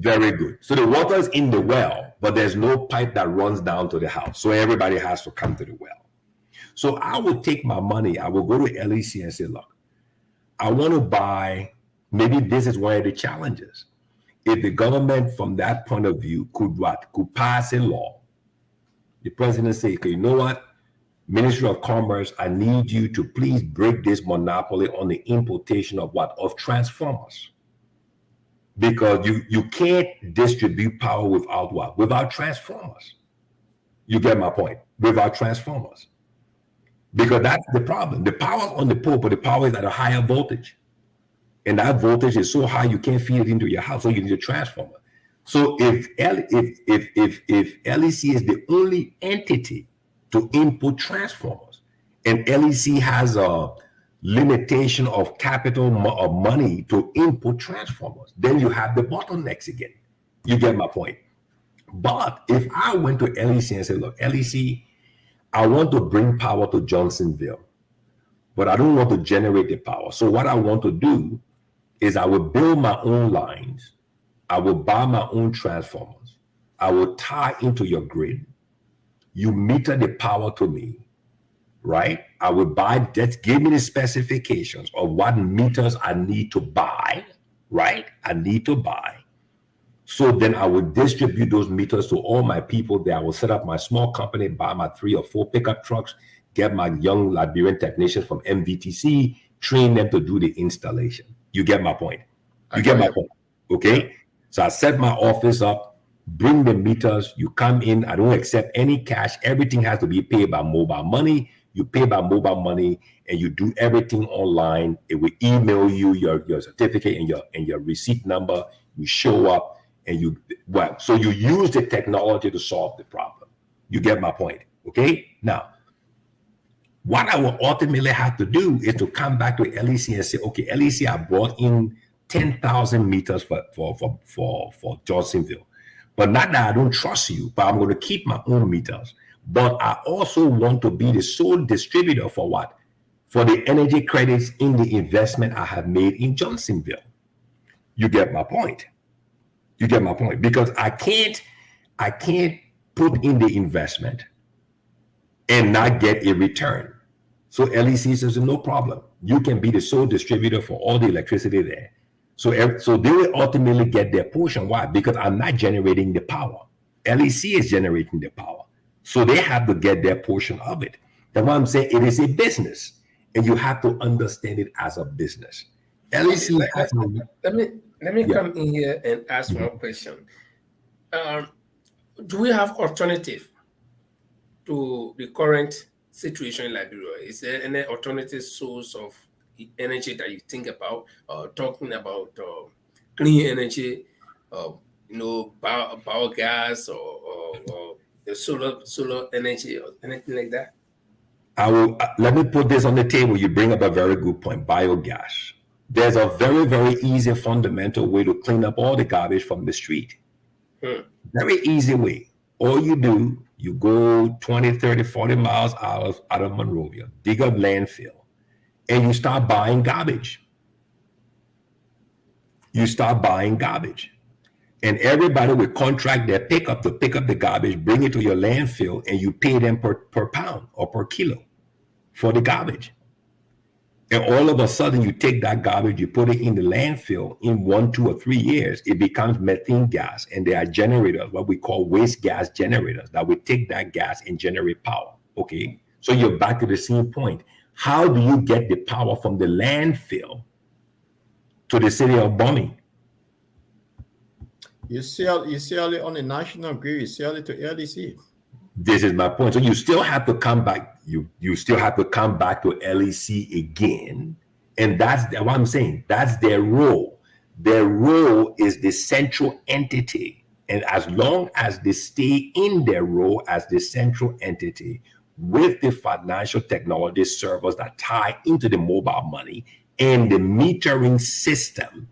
very good. So the water is in the well, but there's no pipe that runs down to the house. So everybody has to come to the well. So I will take my money. I will go to LEC and say, look, I want to buy, maybe this is one of the challenges. If the government from that point of view could pass a law, the president say, okay, you know what? Ministry of Commerce, I need you to please break this monopoly on the importation of Of transformers. Because you can't distribute power without Without transformers. You get my point. Without transformers. Because that's the problem. The power on the pole, but the power is at a higher voltage. And that voltage is so high you can't feed it into your house, so you need a transformer. So if LEC is the only entity to input transformers, and LEC has a limitation of capital or money to input transformers, then you have the bottlenecks again. You get my point. But if I went to LEC and said, look, LEC, I want to bring power to Johnsonville, but I don't want to generate the power. So what I want to do is I will build my own lines. I will buy my own transformers. I will tie into your grid. You meter the power to me, right? I will buy, just give me the specifications of what meters I need to buy, right? I need to buy. So then I will distribute those meters to all my people there. I will set up my small company, buy my 3 or 4 pickup trucks, get my young Liberian technicians from MVTC, train them to do the installation. You get my point? You get my point? Okay? So I set my office up, bring the meters, you come in, I don't accept any cash. Everything has to be paid by mobile money. You pay by mobile money and you do everything online. It will email you your certificate and your receipt number. You show up and so you use the technology to solve the problem. You get my point? Okay? Now, what I will ultimately have to do is to come back to LEC and say, okay, LEC, I brought in 10,000 meters for Johnsonville. But not that I don't trust you, but I'm going to keep my own meters. But I also want to be the sole distributor for what? For the energy credits in the investment I have made in Johnsonville. You get my point? You get my point? Because I can't put in the investment and not get a return. So LEC says, no problem. You can be the sole distributor for all the electricity there. So they will ultimately get their portion. Why? Because I'm not generating the power. LEC is generating the power. So they have to get their portion of it. That's why I'm saying it is a business, and you have to understand it as a business. LEC has Let me come in here and ask one question. Do we have alternative to the current situation in Liberia? Is there any alternative source of energy that you think about, talking about clean energy, biogas or the solar energy or anything like that? Let me put this on the table. You bring up a very good point, biogas. There's a very, very easy fundamental way to clean up all the garbage from the street. Very easy way. All you do, you go 20, 30, 40 miles out of Monrovia, dig up landfill, and you start buying garbage. You start buying garbage. And everybody will contract their pickup to pick up the garbage, bring it to your landfill, and you pay them per pound or per kilo for the garbage. And all of a sudden, you take that garbage, you put it in the landfill. In 1, 2, or 3 years, it becomes methane gas. And there are generators, what we call waste gas generators, that will take that gas and generate power. Okay? So you're back to the same point. How do you get the power from the landfill to the city of Bonny? You sell it on the national grid, you sell it to LEC. This is my point. So you still have to come back. You still have to come back to LEC again. And that's what I'm saying. That's their role. Their role is the central entity. And as long as they stay in their role as the central entity with the financial technology servers that tie into the mobile money and the metering system,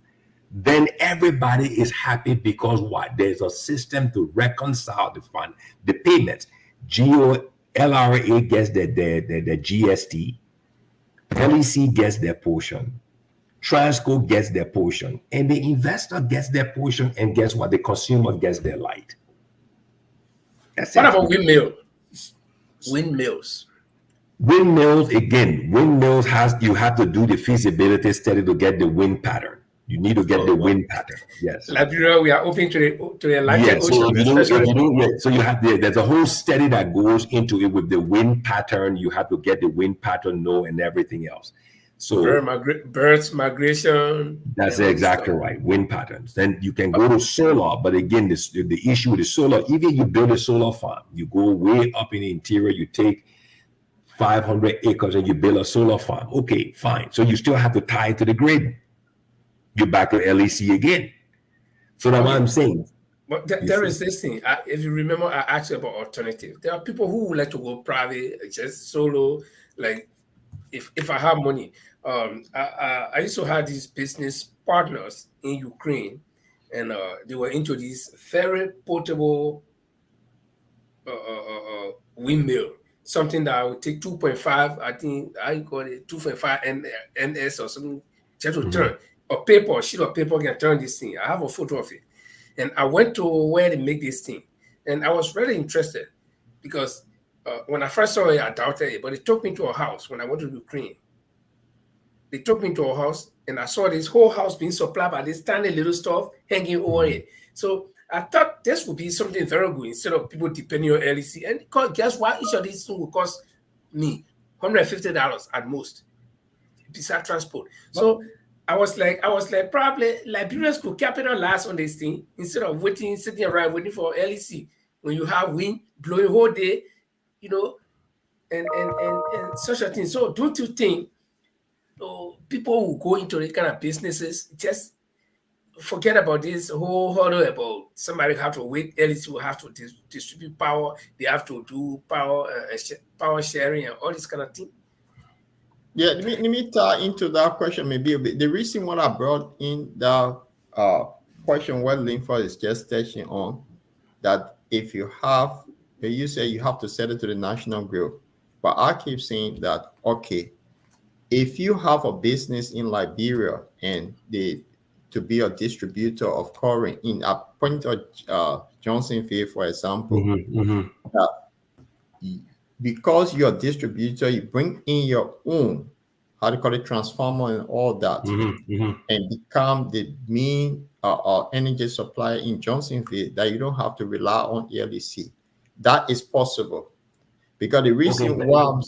then everybody is happy because what? There's a system to reconcile the payments. LRA gets the GST, LEC gets their portion, Transco gets their portion, and the investor gets their portion, and guess what? The consumer gets their light. What about windmills? Windmills, again, you have to do the feasibility study to get the wind pattern. You need to get the wind pattern. Yes. Liberia, we are open to the Atlantic Ocean. So you have there's a whole study that goes into it with the wind pattern. You have to get the wind pattern and everything else. So birds migration. That's exactly right. Wind patterns. Then you can go to solar, but again, the issue with the solar, even you build a solar farm, you go way up in the interior, you take 500 acres and you build a solar farm. Okay, fine. So you still have to tie it to the grid. You're back to LEC again. So that's what I'm saying. But there is this thing. If you remember, I asked you about alternative. There are people who would like to go private, just solo. Like, if I have money, I used to have these business partners in Ukraine, and they were into this very portable windmill, something that would take 2.5. I think I got it 2.5 NS or something, just to turn a sheet of paper can turn this thing. I have a photo of it. And I went to where they make this thing. And I was really interested because when I first saw it, I doubted it. But they took me to a house when I went to Ukraine. They took me to a house and I saw this whole house being supplied by this tiny little stuff hanging over it. So I thought this would be something very good instead of people depending on LEC. And guess what? Each of these things will cost me $150 at most, besides transport. So I was like, probably Liberians could capitalize on this thing instead of sitting around waiting for LEC when you have wind blowing whole day, and such a thing. So don't you think people who go into these kind of businesses just forget about this whole huddle about somebody have to wait, LEC will have to distribute power, they have to do power sharing and all this kind of thing? Yeah, let me tie into that question maybe a bit. The reason why I brought in the question what Linford is just touching on, that if you have, you say you have to set it to the national grid, but I keep saying that, okay, if you have a business in Liberia and to be a distributor of current in a point of Johnsonville, for example, because you're a distributor, you bring in your own, how do you call it, transformer and all that, and become the main energy supplier in Johnsonville, that you don't have to rely on LEC. That is possible. Because the reason why I'm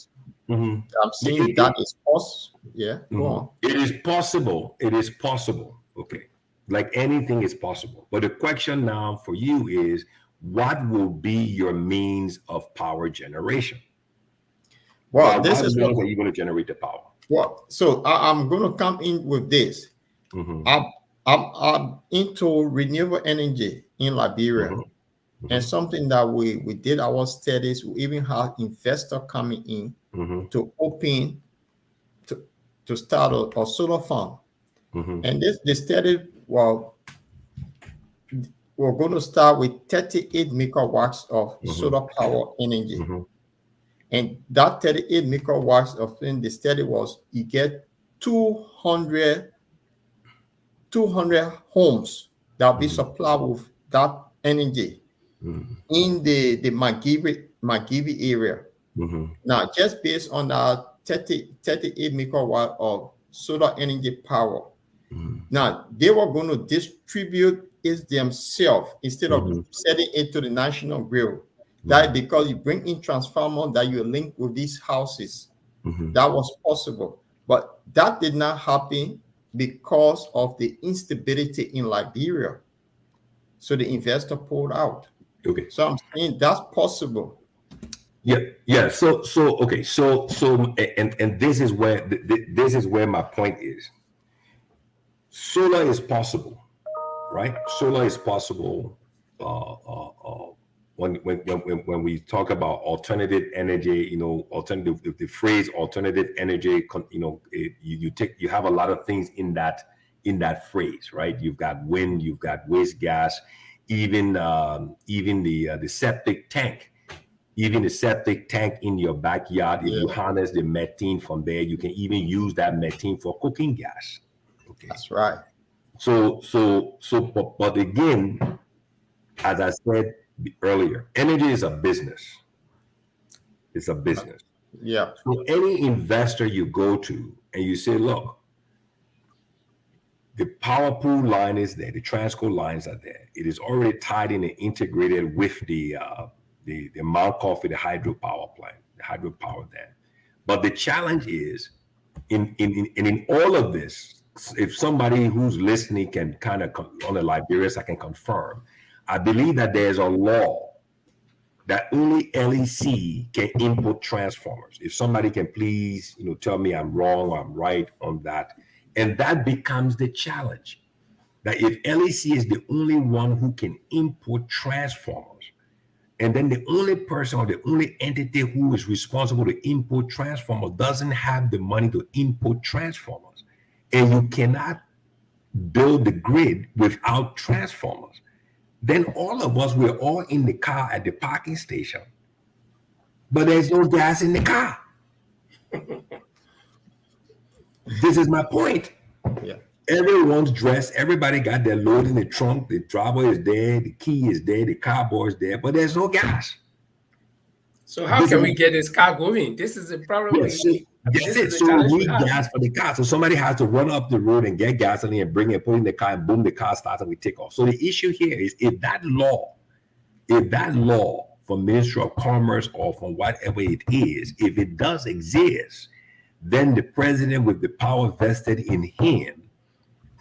saying that is possible. Yeah, go on. It is possible. It is possible. Okay. Like anything is possible. But the question now for you is, what will be your means of power generation? Well, this is what are you going to generate the power? Well, so I'm going to come in with this. I'm into renewable energy in Liberia, and something that we did our studies. We even have investors coming in to open to start a solar farm, and the study, well, we're going to start with 38 megawatts of solar power energy. And that 38 megawatts of the study was, you get 200 homes that will be supplied with that energy in the Magibi area. Now, just based on that 38 megawatt of solar energy power, now they were going to distribute it themselves instead of setting it to the national grid. That because you bring in transformer that you link with these houses, that was possible. But that did not happen because of the instability in Liberia. So the investor pulled out. Okay. So I'm saying that's possible. Yeah. So okay. So and this is where my point is. Solar is possible, right? Solar is possible. When we talk about alternative energy, the phrase alternative energy, you have a lot of things in that phrase, right? You've got wind, you've got waste gas, even the septic tank. Even the septic tank in your backyard, if you harness the methane from there, you can even use that methane for cooking gas. Okay, that's right. But again, as I said earlier, energy is a business. It's a business. Yeah. So any investor you go to and you say, look, the power pool line is there, the Transco lines are there. It is already tied in and integrated with the Mount Coffee, the hydropower plant, the hydropower there. But the challenge is in all of this, if somebody who's listening can kind of on the Liberians, I can confirm, I believe that there's a law that only LEC can import transformers. If somebody can please, tell me I'm wrong or I'm right on that. And that becomes the challenge. That if LEC is the only one who can import transformers, and then the only person or the only entity who is responsible to import transformers doesn't have the money to import transformers, and you cannot build the grid without transformers, then all of us, we're all in the car at the parking station, but there's no gas in the car. This is my point. Yeah. Everyone's dressed, everybody got their load in the trunk, the driver is there, the key is there, the carboy is there, but there's no gas. So how can we get this car going? This is the problem. Yes, so we need gas for the car. So somebody has to run up the road and get gasoline and bring it, put it in the car, and boom, the car starts and we take off. So the issue here is if that law from Ministry of Commerce or from whatever it is, if it does exist, then the president with the power vested in him,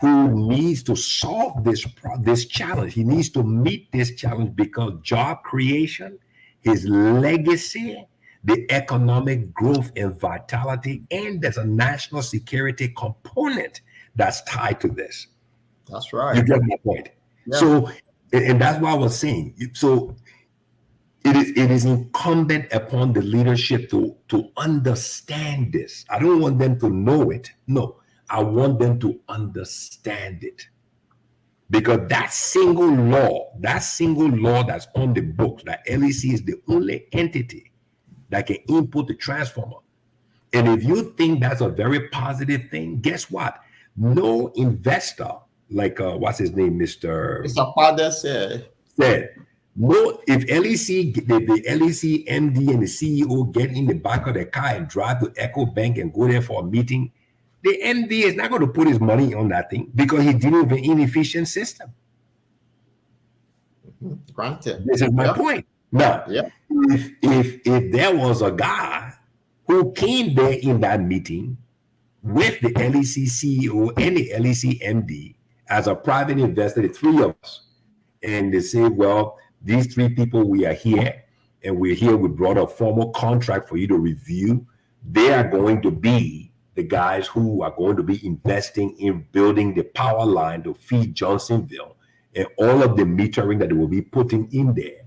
who needs to solve this challenge, he needs to meet this challenge because job creation, his legacy, the economic growth and vitality, and there's a national security component that's tied to this. That's right. You get my point. Yeah. So, and that's what I was saying. So it is incumbent upon the leadership to understand this. I don't want them to know it. No, I want them to understand it. Because that single law that's on the books, that LEC is the only entity that can input the transformer. And if you think that's a very positive thing, guess what? No investor, like what's his name, Mr. Father said, no, if LEC, the LEC MD and the CEO get in the back of the car and drive to Echo Bank and go there for a meeting, the MD is not going to put his money on that thing because he's dealing with an inefficient system. Granted. This is my point. Now, if there was a guy who came there in that meeting with the LEC CEO and the LEC MD as a private investor, the three of us, and they say, well, these three people, we are here, and we're here, we brought a formal contract for you to review. They are going to be the guys who are going to be investing in building the power line to feed Johnsonville, and all of the metering that they will be putting in there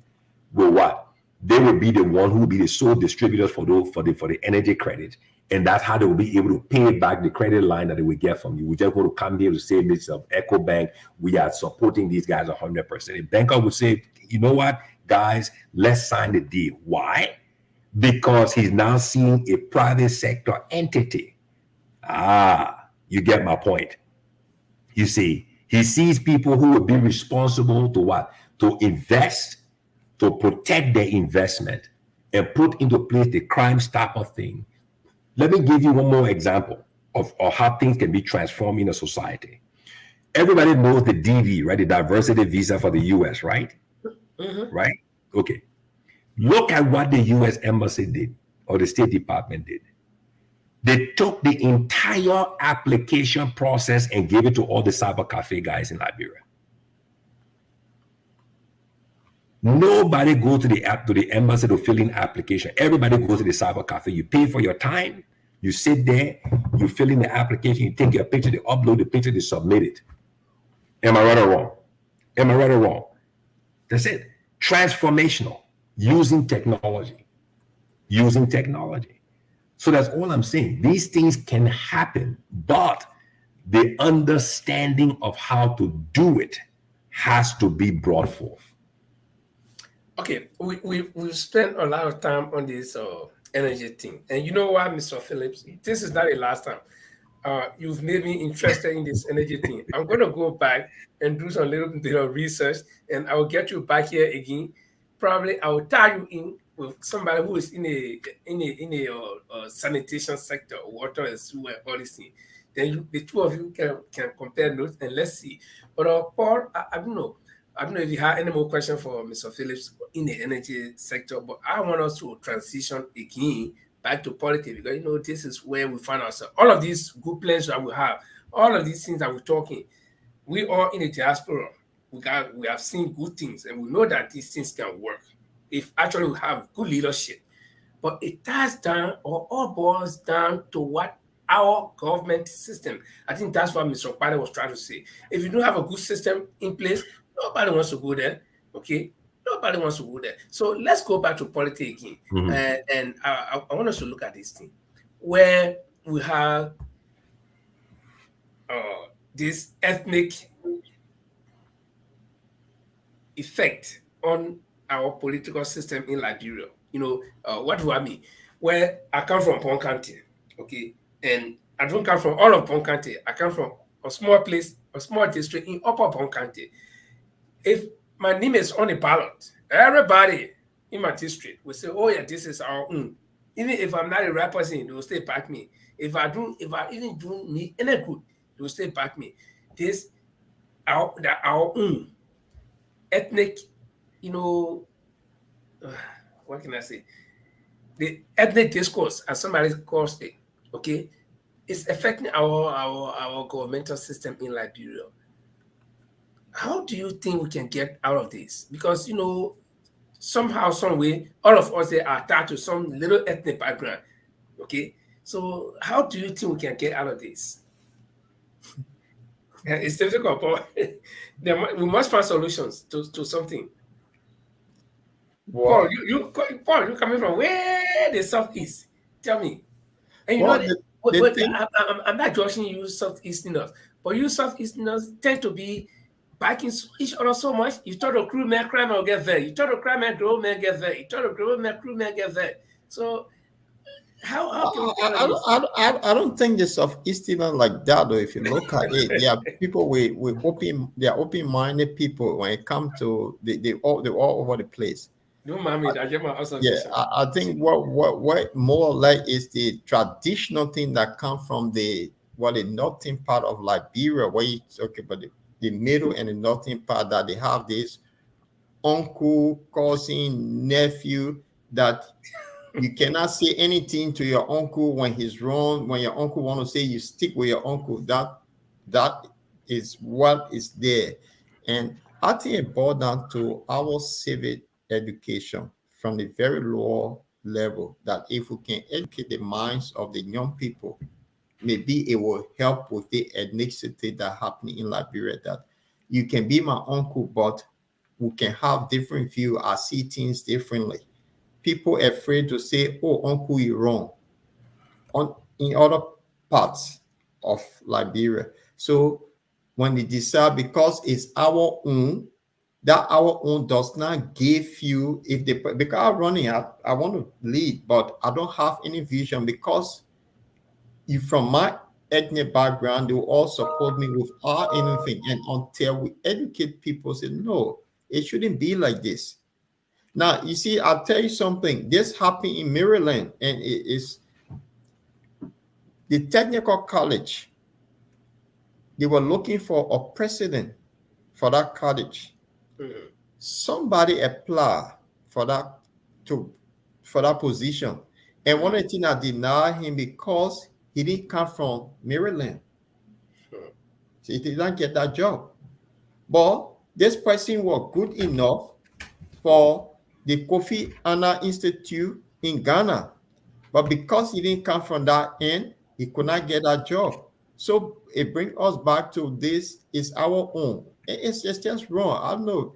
will what? They will be the one who will be the sole distributors for the energy credit, and that's how they will be able to pay back the credit line that they will get from you. We just want to come here to say, Mr. Echo Bank, we are supporting these guys 100%. The banker would say, you know what, guys, let's sign the deal. Why? Because he's now seeing a private sector entity. You get my point. You see, he sees people who will be responsible to what? To invest, to protect their investment, and put into place the Crime Stopper thing. Let me give you one more example of how things can be transformed in a society. Everybody knows the DV, right? The diversity visa for the US, right? Mm-hmm. Right? Okay. Look at what the US Embassy did, or the State Department did. They took the entire application process and gave it to all the cyber cafe guys in Liberia. Nobody goes to the embassy to fill in application. Everybody goes to the cyber cafe. You pay for your time. You sit there. You fill in the application. You take your picture. They upload the picture. They submit it. Am I right or wrong? Am I right or wrong? That's it. Transformational. Using technology. Using technology. So that's all I'm saying. These things can happen, but the understanding of how to do it has to be brought forth. Okay, we've spent a lot of time on this energy thing. And you know what, Mr. Phillips? This is not the last time. You've made me interested in this energy thing. I'm going to go back and do some little bit of research, and I will get you back here again. Probably I will tie you in with somebody who is in a sanitation sector, water and sewer, all these things. Then the two of you can compare notes and let's see. But Paul, I don't know if you have any more questions for Mr. Phillips in the energy sector, but I want us to transition again back to politics because this is where we find ourselves. All of these good plans that we have, all of these things that we're talking, we are in the diaspora. We have seen good things, and we know that these things can work. if actually we have good leadership. But it ties down or all boils down to what our government system. I think that's what Mr. Okpade was trying to say. If you don't have a good system in place, nobody wants to go there. Okay, nobody wants to go there. So let's go back to politics again, and I want us to look at this thing where we have this ethnic effect on our political system in Liberia. What do I mean? Where I come from Pong County, okay, and I don't come from all of Pong County. I come from a small place, a small district in Upper Pong County. If my name is on the ballot, everybody in my district will say, "Oh yeah, this is our own." Even if I'm not a right person, they will still back me. If I even do me any good, they will still back me. This our own ethnic, what can I say? The ethnic discourse, as somebody calls it, okay, is affecting our governmental system in Liberia. How do you think we can get out of this? Because somehow, some way, all of us are attached to some little ethnic background. Okay, so how do you think we can get out of this? It's difficult, but we must find solutions to something. Well, Paul, you coming from where the southeast? Tell me. And I'm not judging you southeasterners, but you southeasterners tend to be backing each other so much. You thought the crew man crime will get there. You thought the crime man grow man get there. You thought the grow man crew man get there. So how can we I don't think the southeasterners like that though. If you look at it, there are people with open-minded people when it comes to they're all over the place. No, mommy, I think what more or less is the traditional thing that comes from the northern part of Liberia, where you talk about the middle and the northern part, that they have this uncle, cousin, nephew that you cannot say anything to your uncle when he's wrong. When your uncle want to say, you stick with your uncle. That is what is there. And I think it boils down to our civic education from the very lower level, that if we can educate the minds of the young people, maybe it will help with the ethnicity that happening in Liberia, that you can be my uncle, but we can have different view. I see things differently. People are afraid to say, "Oh, uncle, you're wrong," in other parts of Liberia. So when they decide, because it's our own, that our own does not give you, because I'm running, I want to lead, but I don't have any vision, because you from my ethnic background, they will all support me without anything. And until we educate people, say, no, it shouldn't be like this. Now, you see, I'll tell you something. This happened in Maryland, and it is the technical college. They were looking for a president for that college. Somebody applied for that position, and one of the things I denied him, because he didn't come from Maryland, so he did not get that job. But this person was good enough for the Kofi Annan Institute in Ghana, but because he didn't come from that end, he could not get that job. So it brings us back to this is our own. It's just wrong. I don't know.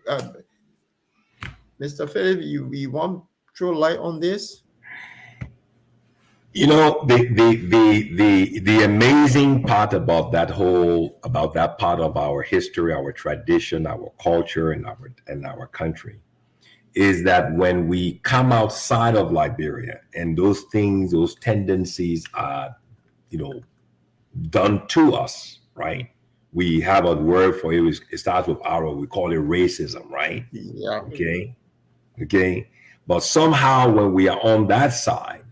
Mr. Philip, you want to throw light on this? The amazing part about that part of our history, our tradition, our culture, and our country, is that when we come outside of Liberia and those things, those tendencies are, done to us, right? We have a word for it. It starts with R. We call it racism, right? Yeah. Okay. But somehow when we are on that side,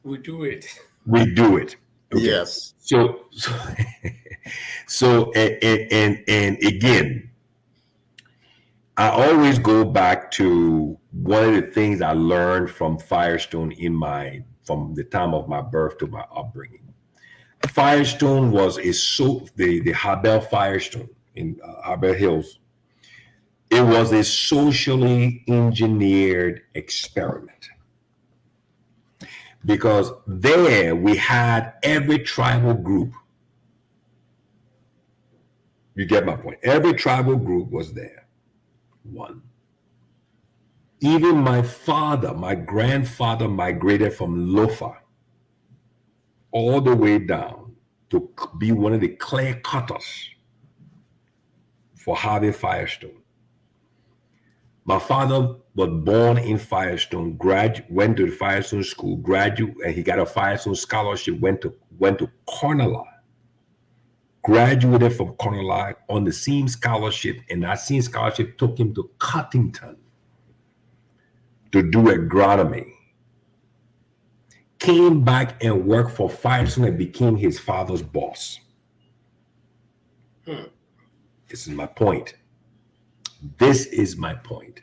we do it. Okay. Yes. So and again, I always go back to one of the things I learned from Firestone from the time of my birth to my upbringing. Firestone was the Habel Firestone in Habel Hills It was a socially engineered experiment. Because there we had every tribal group. You get my point. Every tribal group was there. One. Even my father, my grandfather migrated from Lofa all the way down to be one of the clear cutters for Harvey Firestone. My father was born in Firestone, went to the Firestone school, graduate, and he got a Firestone scholarship, went to Cornell, graduated from Cornell on the same scholarship, and that same scholarship took him to Cuttington to do agronomy. Came back and worked for Firestone and became his father's boss. This is my point. This is my point.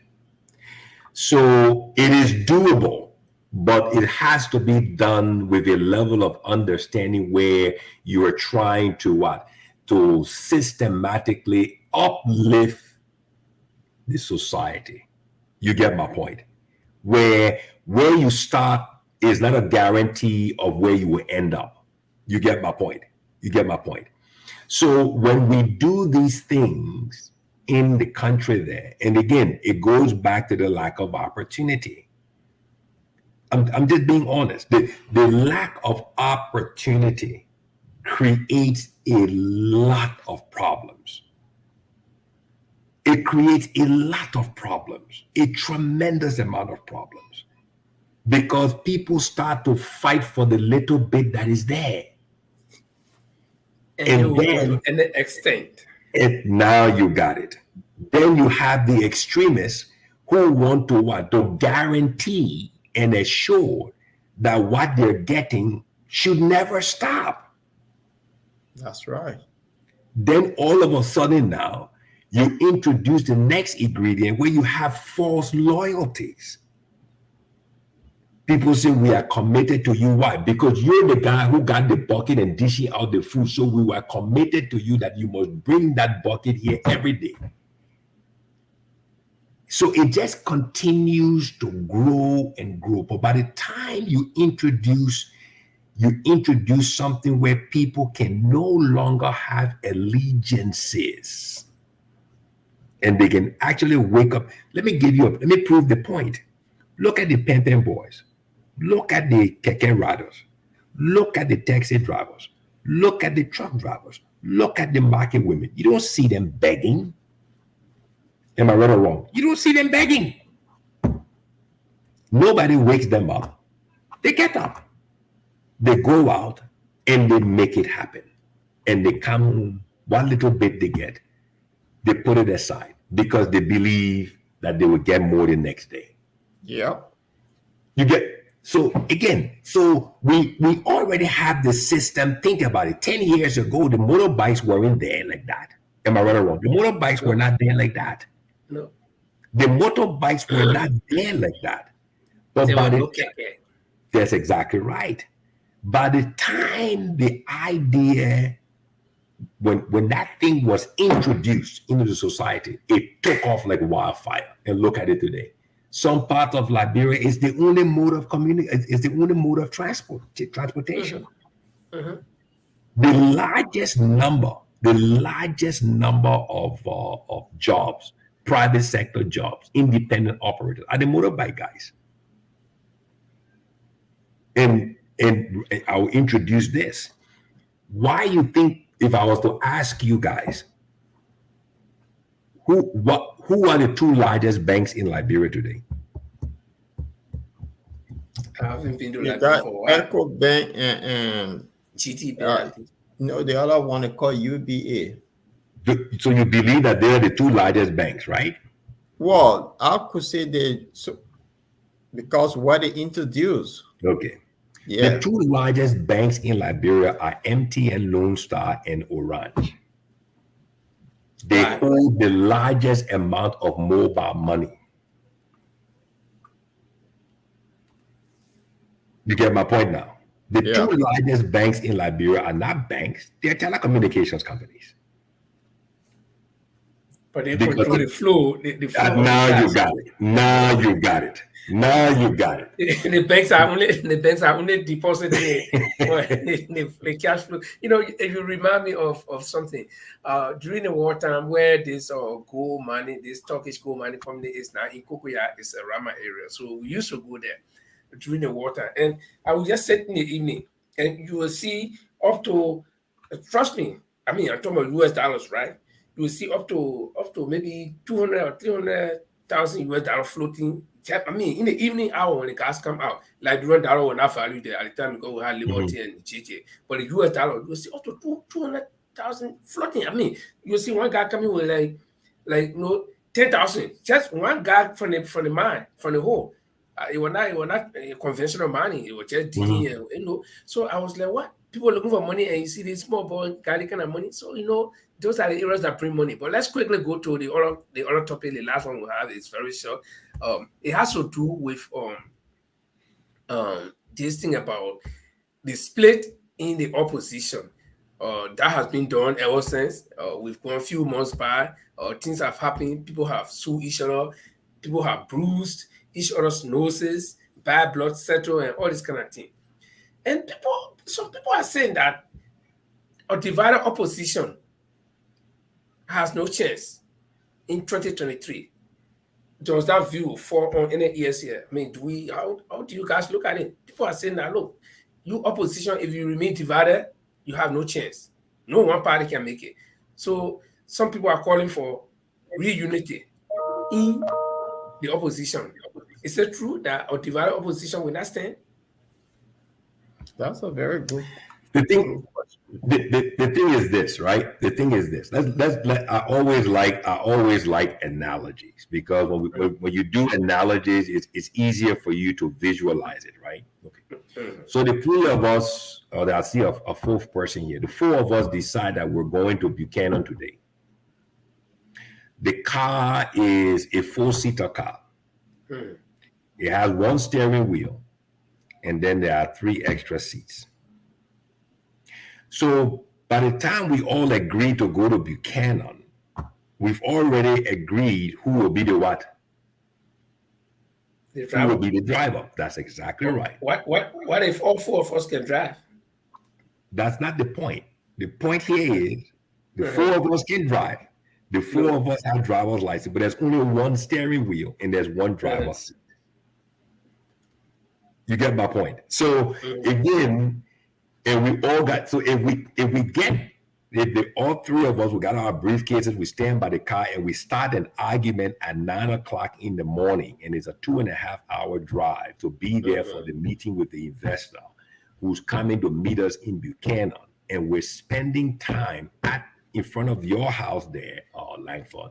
So it is doable, but it has to be done with a level of understanding where you are trying to what? To systematically uplift the society. You get my point? Where you start is not a guarantee of where you will end up. You get my point? You get my point? So when we do these things in the country there, and again, it goes back to the lack of opportunity. I'm just being honest. The lack of opportunity creates a lot of problems. It creates a lot of problems, a tremendous amount of problems, because people start to fight for the little bit that is there. And the extent. Now you got it. Then you have the extremists who want to what? To guarantee and assure that what they're getting should never stop. That's right. Then all of a sudden now, you introduce the next ingredient where you have false loyalties. People say we are committed to you. Why? Because you're the guy who got the bucket and dishing out the food. So we were committed to you that you must bring that bucket here every day. So it just continues to grow and grow. But by the time you introduce something where people can no longer have allegiances and they can actually wake up. Let me prove the point. Look at the Pen boys. Look at the keke riders. Look at the taxi drivers. Look at the truck drivers. Look at the market women. You don't see them begging. Am I right or wrong? You don't see them begging. Nobody wakes them up. They get up. They go out and they make it happen. And they come home, one little bit they get, they put it aside because they believe that they will get more the next day. Yep. You get, so again, so we already have the system. Think about it. 10 years ago, the motorbikes weren't there like that. Am I right or wrong? The motorbikes were not there like that. No. The motorbikes were not there like that. But that's exactly right. By the time the idea, when that thing was introduced into the society, it took off like wildfire. And look at it today. Some part of Liberia is the only mode of is the only mode of transportation. Mm-hmm. The largest number of jobs, private sector jobs, independent operators are the motorbike guys. And I'll introduce this. Why you think, if I was to ask you guys, who are the two largest banks in Liberia today? I haven't been to You Liberia got for a while. Echo Bank and GT Bank. no, the other one they call UBA. So you believe that they're the two largest banks, right? Well, I could say because what they introduced. Okay. Yeah. The two largest banks in Liberia are MTN, Lone Star, and Orange. They hold the largest amount of mobile money. You get my point now? The two largest banks in Liberia are not banks, they're telecommunications companies. But they Because control the flow. The flow of now the you cash. got it. Now you got it. Now you got it. The banks are only depositing the cash flow. You know, if you remind me of something, during the wartime where this gold money, this Turkish gold money company is now in Kokoya, is a Rama area. So we used to go there during the wartime, and I would just sit in the evening, and you will see up to, trust me, I mean, I'm talking about US dollars, right? You will see up to maybe 200 or 300,000 US dollars floating. I mean, in the evening hour when the gas come out, like during dollar will not value there at the time you go have Liberty and JJ. But the US dollar, you will see up to 200,000 floating. I mean, you will see one guy coming with like 10,000. Just one guy from the mine, from the hole. It was not conventional money. It was just digging, So I was like, what? People looking for money, and you see this small boy carrying kind of money. So those are the areas that bring money. But let's quickly go to the other topic. The last one we have is very short. It has to do with this thing about the split in the opposition. That has been done ever since. We've gone a few months by. Things have happened. People have sued each other. People have bruised each other's noses, bad blood settle, and all this kind of thing. And some people are saying that a divided opposition has no chance in 2023. Does that view fall on any ears here? I mean, how do you guys look at it? People are saying that, look, you opposition, if you remain divided, you have no chance. No one party can make it. So some people are calling for reunity in the opposition. Is it true that a divided opposition will not stand? That's a very good. The thing is this, right? The thing is this. I always like analogies, because when you do analogies, it's easier for you to visualize it, right? Okay. So the three of us, or I see a fourth person here. The four of us decide that we're going to Buchanan today. The car is a 4-seater car. It has one steering wheel, and then there are 3 extra seats. So by the time we all agree to go to Buchanan, we've already agreed who will be the what? The Who will be the driver. That's exactly right. What if all 4 of us can drive? That's not the point. The point here is the 4 of us can drive. The 4 of us have driver's license, but there's only one steering wheel and there's one driver seat. You get my point? So again, and we all got, so if all 3 of us, we got our briefcases, we stand by the car and we start an argument at 9 o'clock in the morning, and it's a 2.5-hour drive to be there for the meeting with the investor who's coming to meet us in Buchanan, and we're spending time in front of your house there, Langford,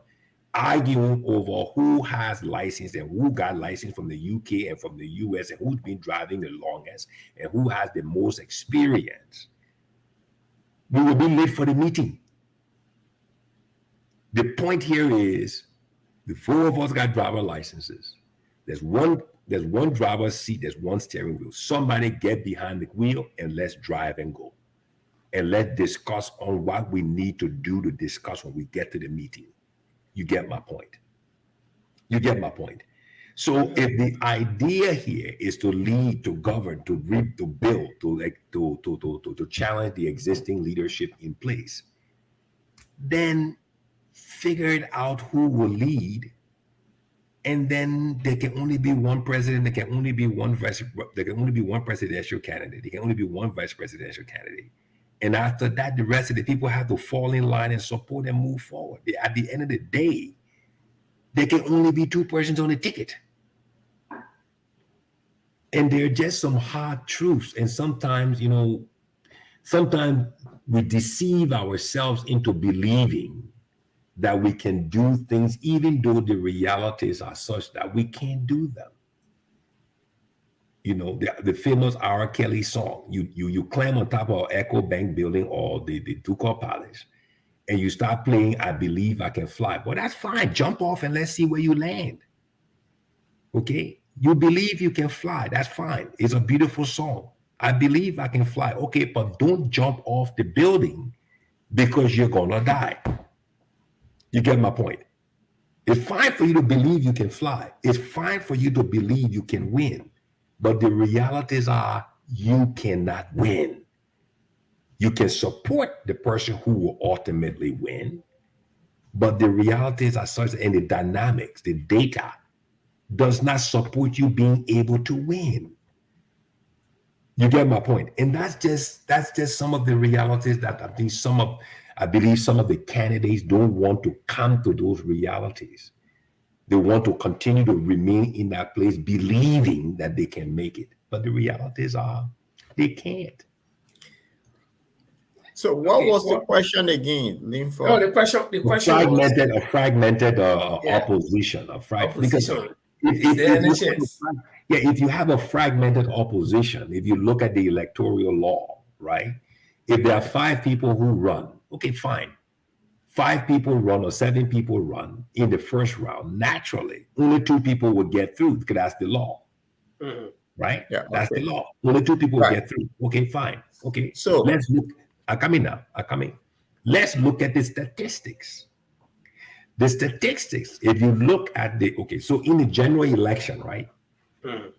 arguing over who has license and who got license from the UK and from the US, and who's been driving the longest and who has the most experience. We will be late for the meeting. The point here is the 4 of us got driver licenses. There's one driver's seat, there's one steering wheel. Somebody get behind the wheel and let's drive and go. And let's discuss on what we need to do to discuss when we get to the meeting. You get my point. You get my point. So if the idea here is to lead, to govern, to build, to challenge the existing leadership in place, then figure it out who will lead, and then there can only be one president. There can only be one presidential candidate. There can only be one vice presidential candidate. And after that, the rest of the people have to fall in line and support and move forward. At the end of the day, there can only be 2 persons on the ticket. And there are just some hard truths. And sometimes we deceive ourselves into believing that we can do things, even though the realities are such that we can't do them. The famous R. Kelly song, you climb on top of Echo Bank building or the Ducal Palace, and you start playing I Believe I Can Fly. Well, that's fine. Jump off and let's see where you land. Okay? You believe you can fly. That's fine. It's a beautiful song. I believe I can fly. Okay, but don't jump off the building because you're going to die. You get my point? It's fine for you to believe you can fly. It's fine for you to believe you can win. But the realities are you cannot win. You can support the person who will ultimately win, but the realities are such, and the dynamics, the data does not support you being able to win. You get my point? And that's just some of the realities that I believe some of the candidates don't want to come to those realities. They want to continue to remain in that place, believing that they can make it. But the realities are they can't. So what was the question again, Linford? Oh, the question A fragmented opposition. Opposition. If you have a fragmented opposition, if you look at the electoral law, right? If there are 5 people who run, okay, fine. 5 people run or 7 people run in the first round, naturally, only 2 people will get through because that's the law. Mm-hmm. Right? Yeah, that's the law. Only 2 people will get through. Okay, fine. Okay, so let's look. I come in. Let's look at the statistics. The statistics, if you look at so in the general election, right? Mm-hmm.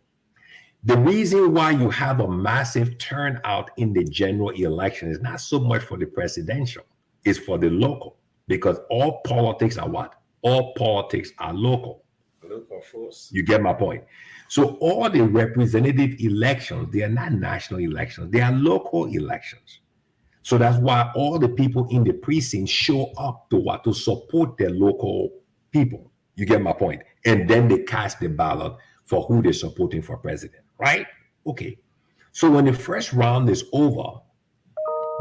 The reason why you have a massive turnout in the general election is not so much for the presidential, it's for the local. Because all politics are what? All politics are local. Local force. You get my point? So all the representative elections, they are not national elections, they are local elections. So that's why all the people in the precinct show up to support their local people. You get my point? And then they cast the ballot for who they're supporting for president, right? Okay. So when the first round is over,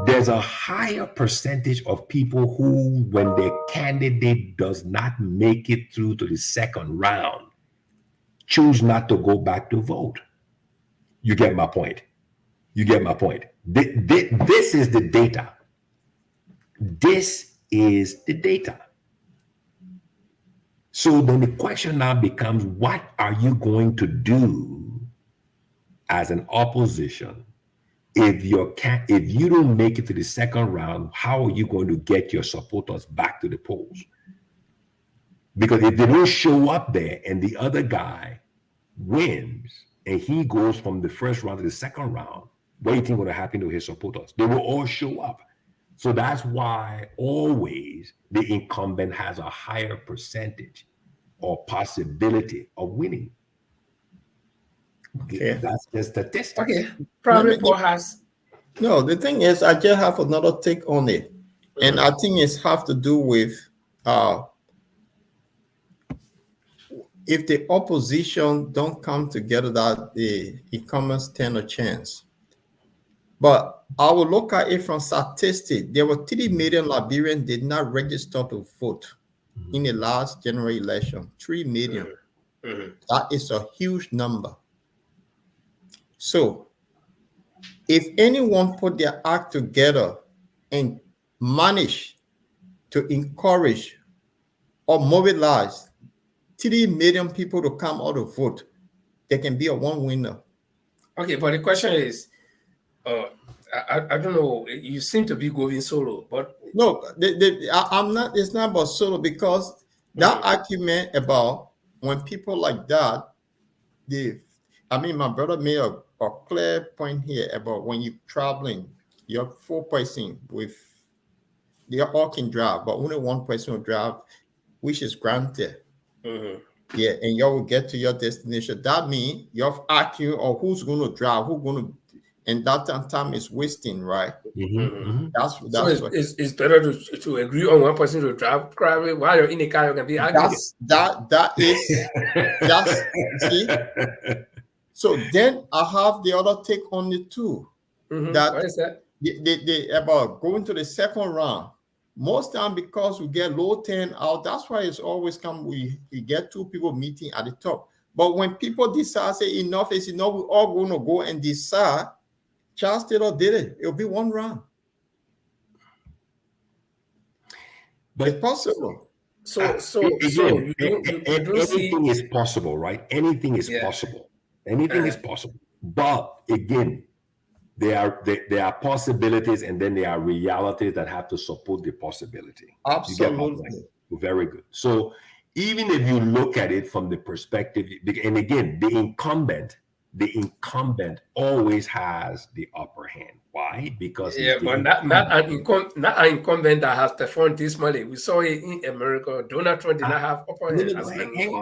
there's a higher percentage of people who, when their candidate does not make it through to the second round, choose not to go back to vote. You get my point? You get my point? This is the data. This is the data. So then the question now becomes, what are you going to do as an opposition if you don't make it to the second round? How are you going to get your supporters back to the polls? Because if they don't show up there and the other guy wins and he goes from the first round to the second round, what do you think would have happened to his supporters? They will all show up. So that's why always the incumbent has a higher percentage or possibility of winning. Okay. That's the statistics. Okay. Probably Paul has. No, the thing is, I just have another take on it. And I think it's have to do with if the opposition don't come together, that the incumbents stand a chance. But I will look at it from statistics. There were 3 million Liberians did not register to vote in the last general election. 3 million. That is a huge number. So if anyone put their act together and manage to encourage or mobilize 3 million people to come out to vote, there can be a one winner. Okay, but the question is, I don't know. You seem to be going solo, but no, I'm not. It's not about solo, because that argument about when people like that, my brother made a clear point here about when you're traveling, you're 4 person with, they all can drive, but only one person will drive, which is granted. Yeah, and you will get to your destination. That means you're arguing on who's going to drive, who's going to, and that time is wasting, right? That's so it's better to agree on one person to drive while you're in the car. You can be arguing. That is that's see. So then I have the other take on it too. That what is that? They about going to the second round. Most time, because we get low turnout, that's why it's always come. We get 2 people meeting at the top. But when people decide, say enough is enough, we're all going to go and decide. Charles Taylor did it. It'll be 1 round. But it's possible. Anything is possible, right? Anything is possible. Anything is possible. But again, there are possibilities, and then there are realities that have to support the possibility. Absolutely. Very good. So even if you look at it from the perspective, and again, the incumbent always has the upper hand. Why? Because yeah, but not an incumbent that has performed dismally. We saw it in America. Donald Trump did not have upper hand. Hang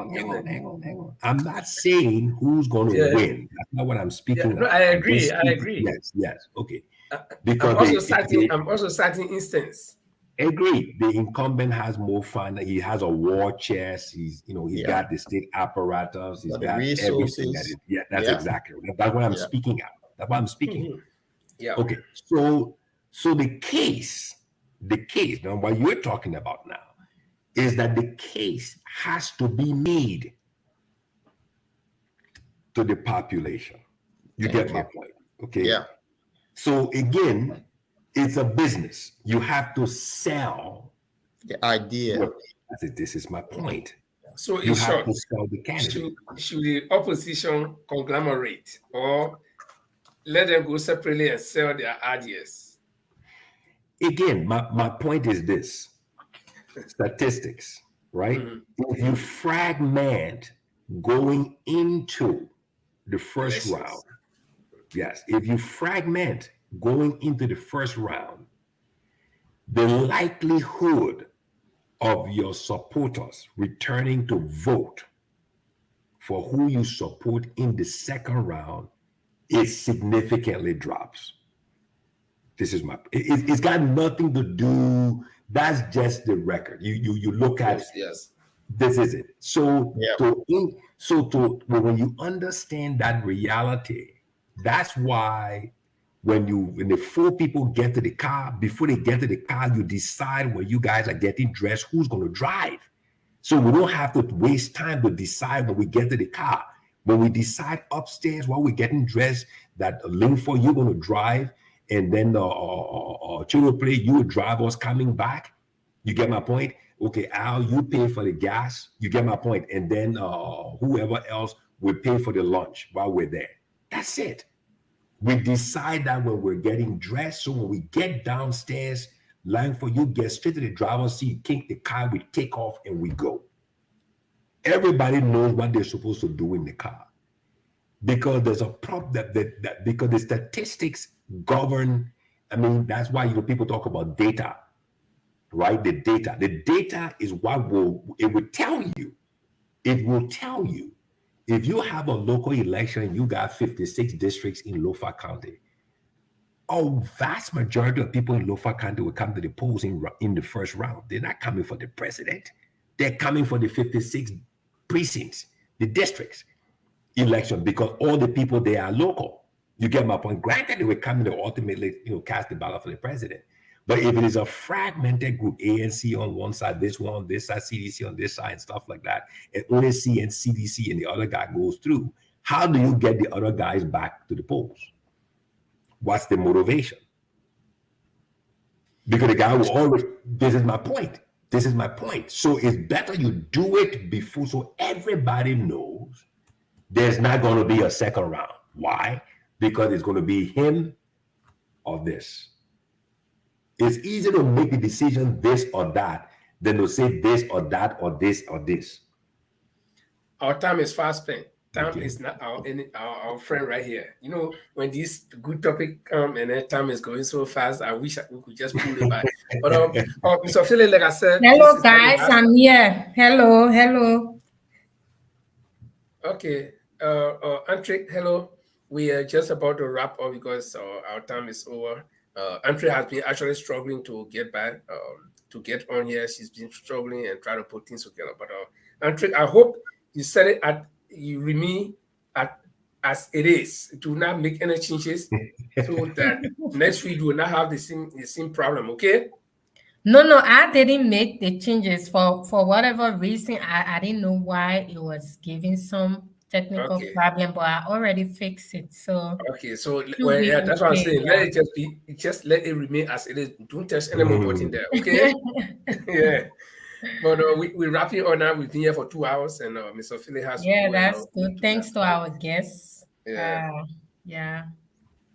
on. I'm not saying who's going to win. That's not what I'm speaking no, of. I agree. Yes. Okay. I'm also citing instance. Agree. The incumbent has more fun. He has a war chest. He's got the state apparatus. He's got everything. That's exactly right. That's what I'm speaking of. That's what I'm speaking of. Yeah. Okay. So the case now, what you're talking about now is that the case has to be made to the population. You get my point. Okay. Yeah. So again, it's a business. You have to sell the idea. This is my point. So you in have short, to sell the candidate. Should the opposition conglomerate or let them go separately and sell their ideas? Again, my point is this: statistics, right? If you fragment going into the first round, yes, if you fragment going into the first round, the likelihood of your supporters returning to vote for who you support in the second round, it significantly drops. This is it's got nothing to do, that's just the record. You look at this is it. So when you understand that reality, that's why when the four people get to the car, before they get to the car, you decide when you guys are getting dressed, who's going to drive. So we don't have to waste time to decide when we get to the car. When we decide upstairs while we're getting dressed that Linford, you're going to drive, and then children play, you would drive us coming back. You get my point? Okay, Al, you pay for the gas. You get my point. And then whoever else will pay for the lunch while we're there. That's it. We decide that when we're getting dressed. So when we get downstairs, Langford, you get straight to the driver's seat, kick the car, we take off, and we go. Everybody knows what they're supposed to do in the car. Because there's a problem that because the statistics govern. I mean, that's why people talk about data, right? The data is what will tell you. It will tell you if you have a local election and you got 56 districts in Lofa County. A vast majority of people in Lofa County will come to the polls in the first round. They're not coming for the president. They're coming for the 56 precincts, the districts election, because all the people there are local. You get my point? Granted, they will come to ultimately, cast the ballot for the president. But if it is a fragmented group, ANC on one side, this one on this side, CDC on this side, and stuff like that, and only CN, CDC, and the other guy goes through, how do you get the other guys back to the polls? What's the motivation? Because the guy will always, this is my point. So it's better you do it before, so everybody knows there's not going to be a second round. Why? Because it's going to be him or this. It's easier to make the decision this or that than to say this or that or this or this. Our time is fast spent. Time is not our friend right here. When this good topic come and then time is going so fast, I wish we could just pull it back. But Mr. Philip, like I said, hello guys, I'm here. Hello. Okay, Andre, hello. We are just about to wrap up because our time is over. Andre has been actually struggling to get back, to get on here. She's been struggling and trying to put things together. But Andre, I hope you said it you remain as it is. Do not make any changes so that next week you will not have the same problem. Okay? No, I didn't make the changes for whatever reason. I didn't know why it was giving some technical problem, but I already fixed it. So that's what I'm saying. Let it just be. Just let it remain as it is. Don't touch any more button there. Okay? Yeah. But we're wrapping on now. We've been here for 2 hours, and Mr. Philly has. Yeah, that's good. Thanks to our guests. Yeah. Yeah.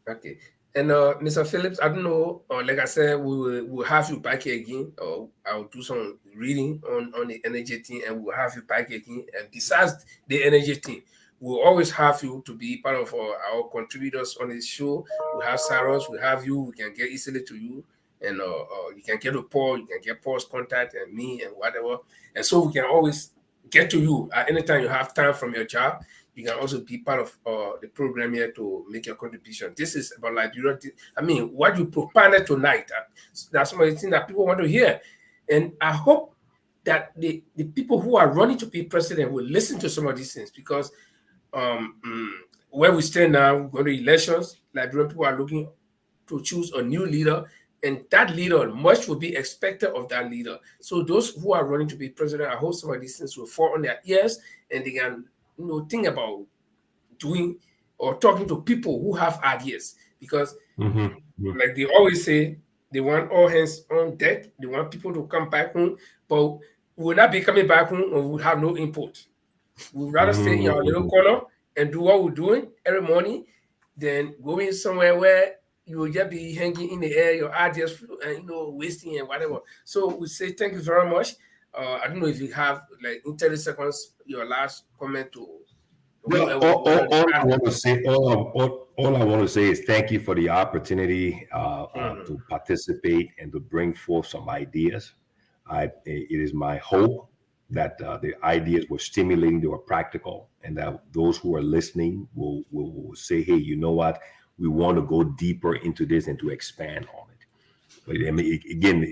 Okay. And Mr. Phillips, I don't know, like I said, we'll have you back here again, or I'll do some reading on the energy thing, and we'll have you back again. And besides the energy thing, we'll always have you to be part of our contributors on this show. We have Saros, we have you, we can get easily to you, and you can get to Paul, you can get Paul's contact and me and whatever. And so we can always get to you at any time you have time from your job. You can also be part of the program here to make your contribution. This is about Liberia. I mean, what you propounded tonight, that's some of the things that people want to hear. And I hope that the people who are running to be president will listen to some of these things, because where we stand now, going to elections, Liberian people are looking to choose a new leader, and that leader, much will be expected of that leader. So those who are running to be president, I hope some of these things will fall on their ears, and they can think about doing or talking to people who have ideas, because like they always say, they want all hands on deck. They want people to come back home, but we will not be coming back home and we'll have no input. We'd rather stay in our little corner and do what we're doing every morning than going somewhere where you will just be hanging in the air, your ideas, wasting and whatever. So we say thank you very much. I don't know if you have like in 30 seconds your last comment to. Well, all I want to say is thank you for the opportunity to participate and to bring forth some ideas. It is my hope that the ideas were stimulating, they were practical, and that those who are listening will say, hey, you know what? We want to go deeper into this and to expand on it. But I mean, again,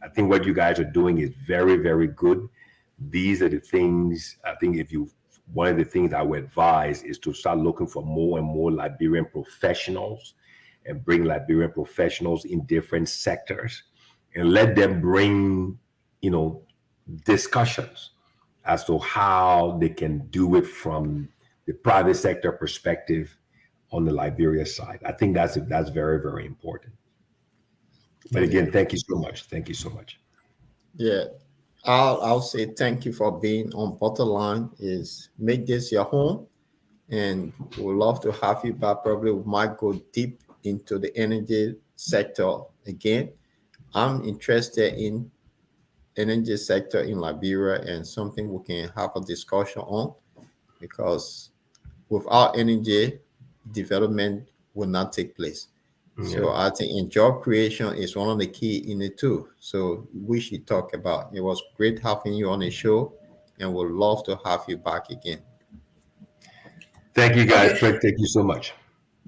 I think what you guys are doing is very, very good. These are the things, I think one of the things I would advise is to start looking for more and more Liberian professionals and bring Liberian professionals in different sectors and let them bring, discussions as to how they can do it from the private sector perspective on the Liberia side. I think that's very, very important. But again, thank you so much. Thank you so much. Yeah, I'll say thank you for being on Borderline. Is make this your home, and we'd love to have you back. Probably we might go deep into the energy sector again. I'm interested in energy sector in Liberia and something we can have a discussion on, because without energy, development will not take place. So I think in job creation is one of the key in it too. So we should talk about. It was great having you on the show, and we'd love to have you back again. Thank you, guys. Thank you so much.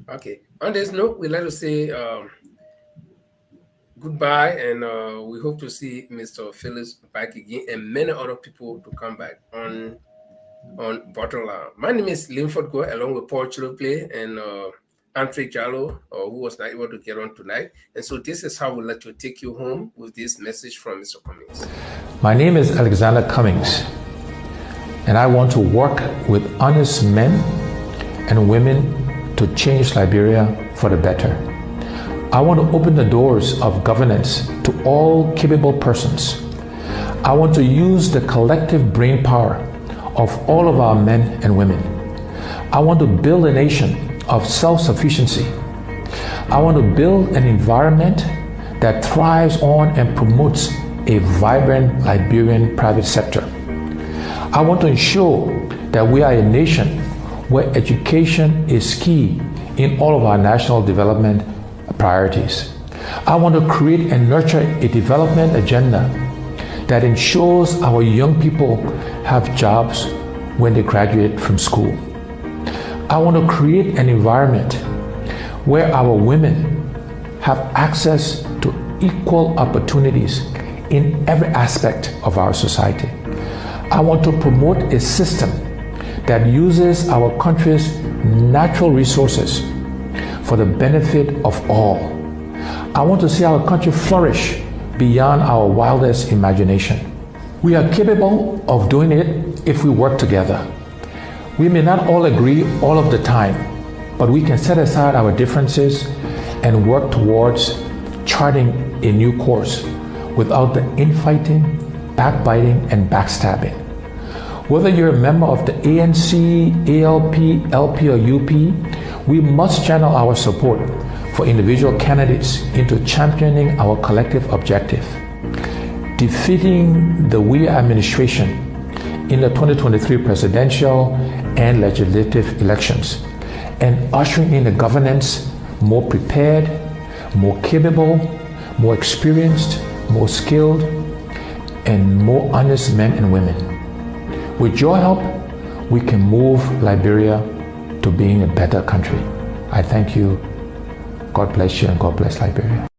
Okay. On this note, we'd like to say goodbye, and we hope to see Mr. Phillips back again and many other people to come back on Borderline. My name is Linford Go, along with Paul Chilople and Andre Jallo, who was not able to get on tonight. And so this is how we'd like to take you home with this message from Mr. Cummings. My name is Alexander Cummings, and I want to work with honest men and women to change Liberia for the better. I want to open the doors of governance to all capable persons. I want to use the collective brain power of all of our men and women. I want to build a nation of self-sufficiency. I want to build an environment that thrives on and promotes a vibrant Liberian private sector. I want to ensure that we are a nation where education is key in all of our national development priorities. I want to create and nurture a development agenda that ensures our young people have jobs when they graduate from school. I want to create an environment where our women have access to equal opportunities in every aspect of our society. I want to promote a system that uses our country's natural resources for the benefit of all. I want to see our country flourish beyond our wildest imagination. We are capable of doing it if we work together. We may not all agree all of the time, but we can set aside our differences and work towards charting a new course without the infighting, backbiting, and backstabbing. Whether you're a member of the ANC, ALP, LP, or UP, we must channel our support for individual candidates into championing our collective objective, defeating the Weah administration in the 2023 presidential and legislative elections, and ushering in a governance more prepared, more capable, more experienced, more skilled, and more honest men and women. With your help, we can move Liberia to being a better country. I thank you. God bless you and God bless Liberia.